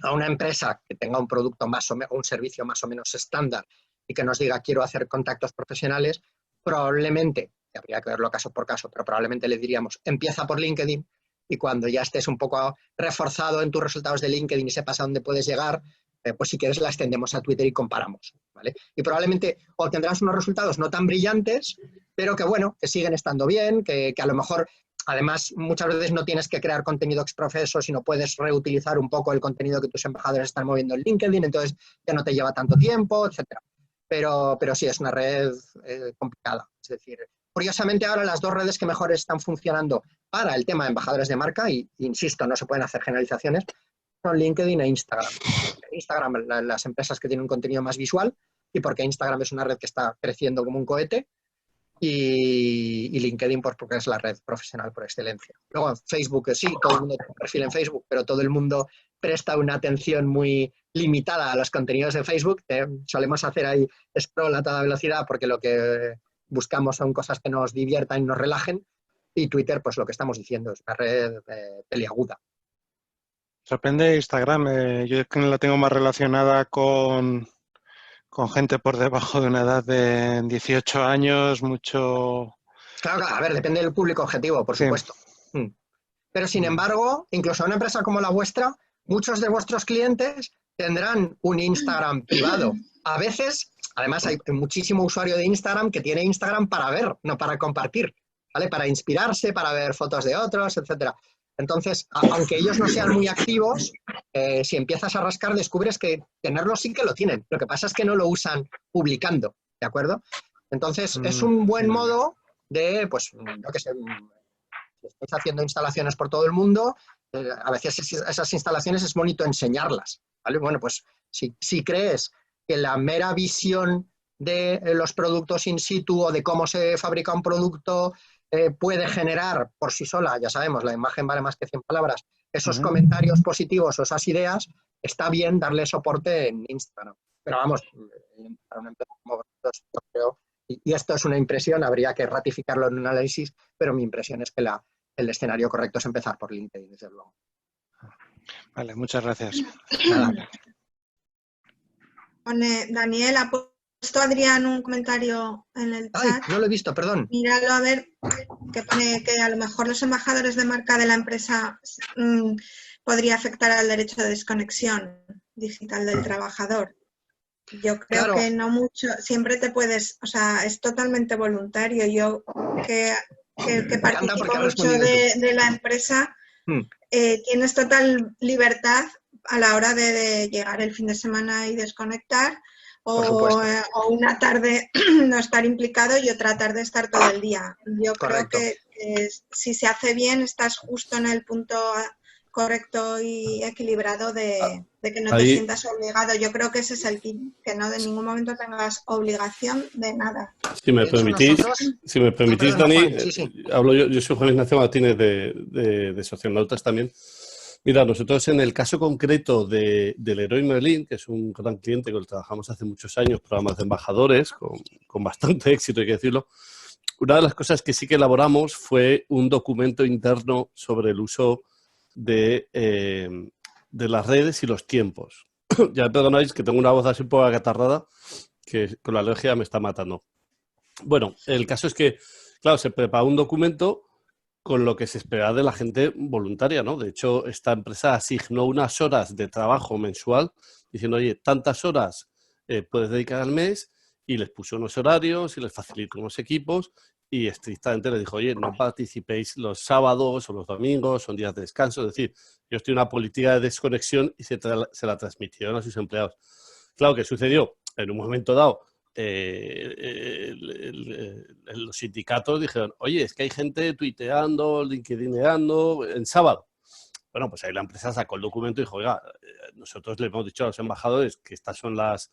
[SPEAKER 1] a una empresa que tenga un producto más o menos, un servicio más o menos estándar, y que nos diga quiero hacer contactos profesionales, probablemente, y habría que verlo caso por caso, pero probablemente le diríamos empieza por LinkedIn, y cuando ya estés un poco reforzado en tus resultados de LinkedIn y sepas a dónde puedes llegar, pues si quieres la extendemos a Twitter y comparamos, ¿vale? Y probablemente obtendrás unos resultados no tan brillantes, pero que bueno, que siguen estando bien, que a lo mejor, además, muchas veces no tienes que crear contenido ex profeso, sino puedes reutilizar un poco el contenido que tus embajadores están moviendo en LinkedIn, entonces ya no te lleva tanto tiempo, etcétera. Pero sí, es una red complicada. Es decir, curiosamente ahora las 2 redes que mejor están funcionando para el tema de embajadores de marca, y insisto, no se pueden hacer generalizaciones, son LinkedIn e Instagram. Instagram, las empresas que tienen un contenido más visual, y porque Instagram es una red que está creciendo como un cohete, y LinkedIn pues porque es la red profesional por excelencia. Luego Facebook, sí, todo el mundo tiene un perfil en Facebook, pero todo el mundo presta una atención muy limitada a los contenidos de Facebook. Solemos hacer ahí scroll a toda velocidad porque lo que buscamos son cosas que nos diviertan y nos relajen, y Twitter, pues lo que estamos diciendo, es una red peliaguda.
[SPEAKER 7] Sorprende Instagram. Yo la tengo más relacionada con gente por debajo de una edad de 18 años, mucho...
[SPEAKER 1] Claro, a ver, depende del público objetivo, por supuesto. Pero, sin embargo, incluso una empresa como la vuestra, muchos de vuestros clientes tendrán un Instagram privado. A veces, además, hay muchísimo usuario de Instagram que tiene Instagram para ver, no para compartir. ¿vale? Para inspirarse, para ver fotos de otros, etcétera. Entonces, aunque ellos no sean muy activos, si empiezas a rascar, descubres que tenerlo sí que lo tienen. Lo que pasa es que no lo usan publicando, ¿de acuerdo? Entonces, es un buen modo de, pues, yo qué sé, si estáis haciendo instalaciones por todo el mundo, a veces esas instalaciones es bonito enseñarlas, ¿vale? Bueno, pues si crees que la mera visión de los productos in situ o de cómo se fabrica un producto puede generar por sí sola, ya sabemos, la imagen vale más que 100 palabras, esos comentarios positivos o esas ideas, está bien darle soporte en Instagram. Pero vamos, para una empresa como vosotros, yo creo, y esto es una impresión, habría que ratificarlo en un análisis, pero mi impresión es que el escenario correcto es empezar por LinkedIn, desde luego.
[SPEAKER 7] Vale, muchas gracias.
[SPEAKER 1] Nada.
[SPEAKER 3] Daniel, ha puesto Adrián un comentario en el chat.
[SPEAKER 1] Ay, no lo he visto, perdón.
[SPEAKER 3] Míralo a ver, que pone que a lo mejor los embajadores de marca de la empresa podría afectar al derecho de desconexión digital del trabajador. Yo creo que no mucho, siempre te puedes, o sea, es totalmente voluntario. Yo que participo mucho de la empresa, tienes total libertad a la hora de llegar el fin de semana y desconectar, o una tarde no estar implicado y otra tarde estar todo el día. Yo creo que si se hace bien, estás justo en el punto correcto y equilibrado de que no te sientas obligado. Yo creo que ese es el tip, que no de ningún momento tengas obligación de nada.
[SPEAKER 8] Si me permitís, Dani, hablo yo soy Juan Ignacio Martínez de Socionautas también. Mira, nosotros en el caso concreto del Leroy Merlin, que es un gran cliente con el que trabajamos hace muchos años, programas de embajadores, con bastante éxito, hay que decirlo, una de las cosas que sí que elaboramos fue un documento interno sobre el uso de las redes y los tiempos. Ya me perdonáis que tengo una voz así un poco acatarrada, que con la alergia me está matando. Bueno, el caso es que, claro, se prepara un documento con lo que se espera de la gente voluntaria, ¿no? De hecho, esta empresa asignó unas horas de trabajo mensual diciendo, oye, tantas horas puedes dedicar al mes, y les puso unos horarios y les facilitó unos equipos y estrictamente les dijo, oye, no participéis los sábados o los domingos, son días de descanso. Es decir, yo estoy en una política de desconexión y se la transmitieron a sus empleados. Claro, ¿qué sucedió? En un momento dado, los sindicatos dijeron, oye, es que hay gente tuiteando, linkedinando en sábado. Bueno, pues ahí la empresa sacó el documento y dijo, oiga, nosotros le hemos dicho a los embajadores que estas son las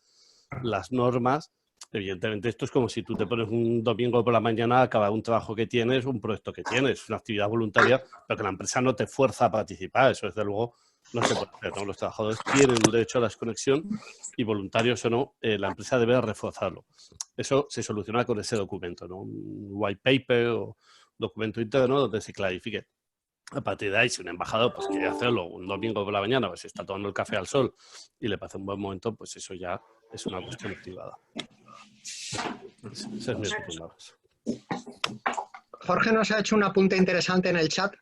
[SPEAKER 8] normas. Evidentemente esto es como si tú te pones un domingo por la mañana a acabar un trabajo que tienes, un proyecto que tienes, una actividad voluntaria, pero que la empresa no te fuerza a participar. Eso desde luego no se puede hacer, ¿no? Los trabajadores tienen un derecho a la desconexión y voluntarios o no, la empresa debe reforzarlo. Eso se soluciona con ese documento, ¿no? Un white paper o documento interno donde se clarifique. A partir de ahí, si un embajador pues, quiere hacerlo un domingo por la mañana, pues está tomando el café al sol y le parece un buen momento, pues eso ya es una cuestión privada. Ese es mi opinión.
[SPEAKER 1] Jorge nos ha hecho un apunte interesante en el chat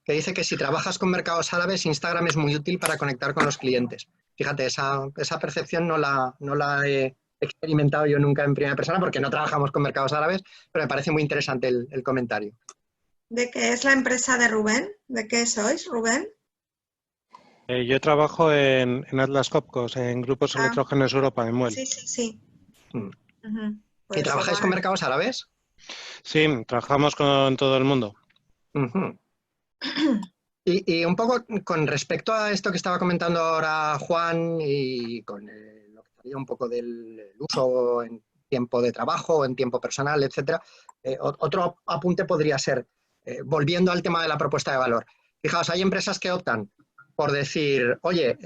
[SPEAKER 1] que dice que si trabajas con mercados árabes, Instagram es muy útil para conectar con los clientes. Fíjate, esa percepción no la he experimentado yo nunca en primera persona porque no trabajamos con mercados árabes, pero me parece muy interesante el comentario.
[SPEAKER 3] ¿De qué es la empresa de Rubén? ¿De qué sois, Rubén?
[SPEAKER 7] Yo trabajo en Atlas Copcos, en Grupos Electrógenos Europa, en Muel.
[SPEAKER 3] Sí.
[SPEAKER 1] ¿Y trabajáis con mercados árabes?
[SPEAKER 7] Sí, trabajamos con todo el mundo.
[SPEAKER 1] Y un poco con respecto a esto que estaba comentando ahora Juan y con lo que sería un poco del uso en tiempo de trabajo, en tiempo personal, etcétera, otro apunte podría ser, volviendo al tema de la propuesta de valor. Fijaos, hay empresas que optan por decir, oye,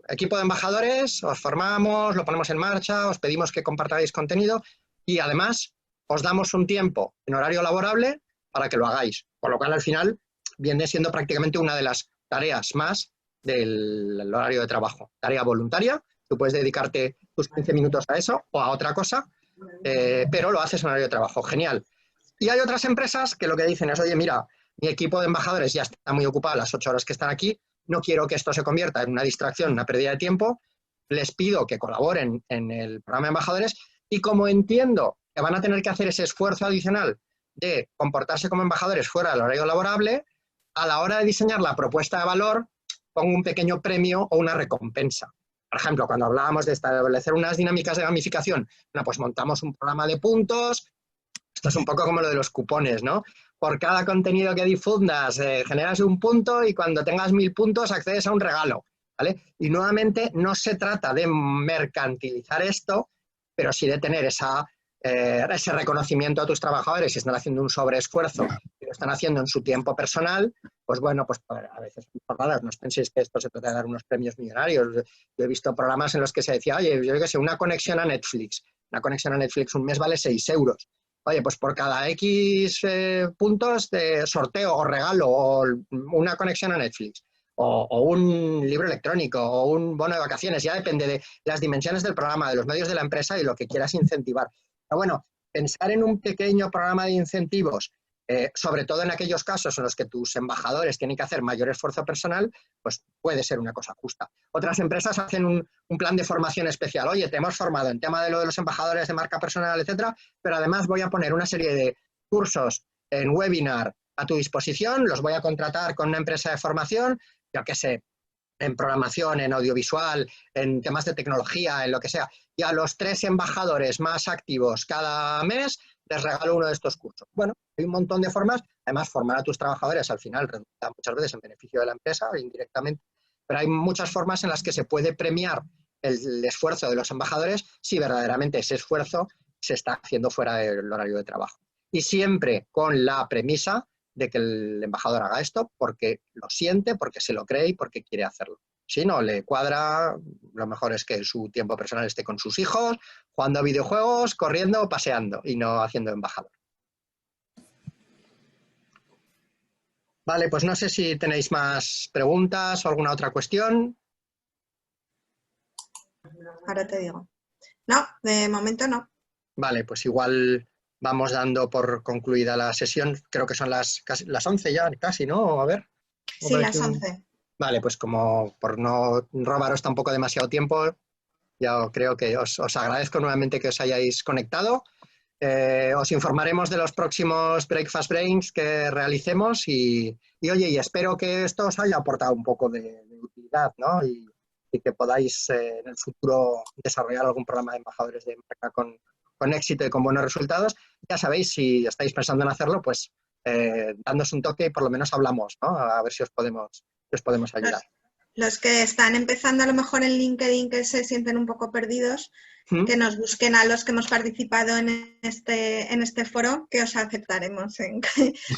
[SPEAKER 1] equipo de embajadores, os formamos, lo ponemos en marcha, os pedimos que compartáis contenido y además os damos un tiempo en horario laborable para que lo hagáis. Por lo cual, al final, viene siendo prácticamente una de las tareas más del horario de trabajo. Tarea voluntaria, tú puedes dedicarte tus 15 minutos a eso o a otra cosa, pero lo haces en horario de trabajo. Genial. Y hay otras empresas que lo que dicen es, oye, mira, mi equipo de embajadores ya está muy ocupado las 8 horas que están aquí, no quiero que esto se convierta en una distracción, una pérdida de tiempo, les pido que colaboren en el programa de embajadores y como entiendo que van a tener que hacer ese esfuerzo adicional de comportarse como embajadores fuera del horario laborable, a la hora de diseñar la propuesta de valor, pongo un pequeño premio o una recompensa. Por ejemplo, cuando hablábamos de establecer unas dinámicas de gamificación, bueno, pues montamos un programa de puntos. Esto es un poco como lo de los cupones, ¿no? Por cada contenido que difundas, generas un punto y cuando tengas 1000 puntos accedes a un regalo, ¿vale? Y nuevamente no se trata de mercantilizar esto, pero sí de tener ese reconocimiento a tus trabajadores. Si están haciendo un sobreesfuerzo y lo están haciendo en su tiempo personal, pues bueno, pues a veces no os penséis que esto se trata de dar unos premios millonarios. Yo he visto programas en los que se decía, oye, yo qué sé, una conexión a Netflix un mes vale 6 euros. Oye, pues por cada X puntos de sorteo o regalo o una conexión a Netflix o un libro electrónico o un bono de vacaciones, ya depende de las dimensiones del programa, de los medios de la empresa y lo que quieras incentivar. Pero bueno, pensar en un pequeño programa de incentivos, sobre todo en aquellos casos en los que tus embajadores tienen que hacer mayor esfuerzo personal, pues puede ser una cosa justa. Otras empresas hacen un plan de formación especial. Oye, te hemos formado en tema de lo de los embajadores de marca personal, etcétera, pero además voy a poner una serie de cursos en webinar a tu disposición, los voy a contratar con una empresa de formación, yo qué sé, en programación, en audiovisual, en temas de tecnología, en lo que sea. Y a los 3 embajadores más activos cada mes les regalo uno de estos cursos. Bueno, hay un montón de formas. Además, formar a tus trabajadores al final redunda muchas veces en beneficio de la empresa, indirectamente, pero hay muchas formas en las que se puede premiar el esfuerzo de los embajadores si verdaderamente ese esfuerzo se está haciendo fuera del horario de trabajo. Y siempre con la premisa de que el embajador haga esto porque lo siente, porque se lo cree y porque quiere hacerlo. Si no le cuadra, lo mejor es que su tiempo personal esté con sus hijos, jugando a videojuegos, corriendo o paseando y no haciendo embajador. Vale, pues no sé si tenéis más preguntas o alguna otra cuestión.
[SPEAKER 3] Ahora te digo. No, de momento no.
[SPEAKER 1] Vale, pues igual vamos dando por concluida la sesión. Creo que son las 11 ya, casi, ¿no? A ver.
[SPEAKER 3] Sí, las 11.
[SPEAKER 1] Vale, pues como por no robaros tampoco demasiado tiempo, ya creo que os agradezco nuevamente que os hayáis conectado. Os informaremos de los próximos Breakfast Brains que realicemos y oye, y espero que esto os haya aportado un poco de utilidad, ¿no? Y que podáis en el futuro desarrollar algún programa de embajadores de marca con éxito y con buenos resultados. Ya sabéis, si estáis pensando en hacerlo, pues dándonos un toque y por lo menos hablamos, ¿no? A ver si os podemos ayudar.
[SPEAKER 3] Los que están empezando a lo mejor en LinkedIn, que se sienten un poco perdidos, que nos busquen a los que hemos participado en este foro, que os aceptaremos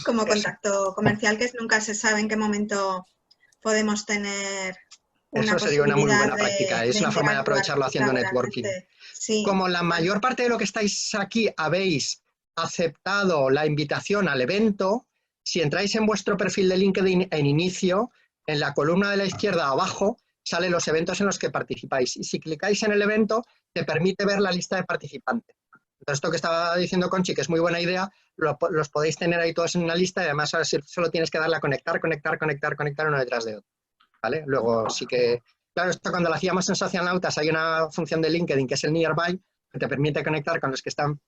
[SPEAKER 3] como contacto comercial, que nunca se sabe en qué momento podemos tener
[SPEAKER 1] eso sería una muy buena práctica, es una forma de aprovecharlo haciendo networking.
[SPEAKER 3] Sí.
[SPEAKER 1] Como la mayor parte de lo que estáis aquí habéis aceptado la invitación al evento, si entráis en vuestro perfil de LinkedIn en inicio, en la columna de la izquierda abajo salen los eventos en los que participáis y si clicáis en el evento te permite ver la lista de participantes. Entonces esto que estaba diciendo Conchi, que es muy buena idea, los podéis tener ahí todos en una lista y además solo tienes que darle a conectar uno detrás de otro. ¿Vale? Luego sí que, claro, esto cuando lo hacíamos en Socialnautas hay una función de LinkedIn que es el Nearby, que te permite conectar con los que están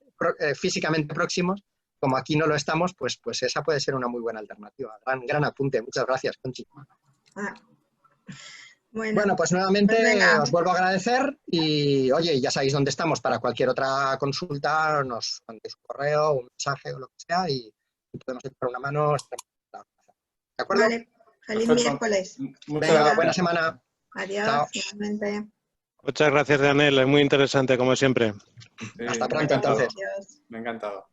[SPEAKER 1] físicamente próximos. Como aquí no lo estamos, pues esa puede ser una muy buena alternativa. Gran apunte. Muchas gracias, Conchi. Bueno, pues nuevamente os vuelvo a agradecer y, oye, ya sabéis dónde estamos para cualquier otra consulta, nos mandéis un correo, un mensaje o lo que sea y podemos echar una mano. ¿De acuerdo?
[SPEAKER 3] Vale. Feliz miércoles.
[SPEAKER 1] Venga, buena semana.
[SPEAKER 3] Adiós. Igualmente.
[SPEAKER 7] Muchas gracias, Daniel. Es muy interesante, como siempre.
[SPEAKER 1] Hasta pronto, entonces.
[SPEAKER 4] Me ha encantado.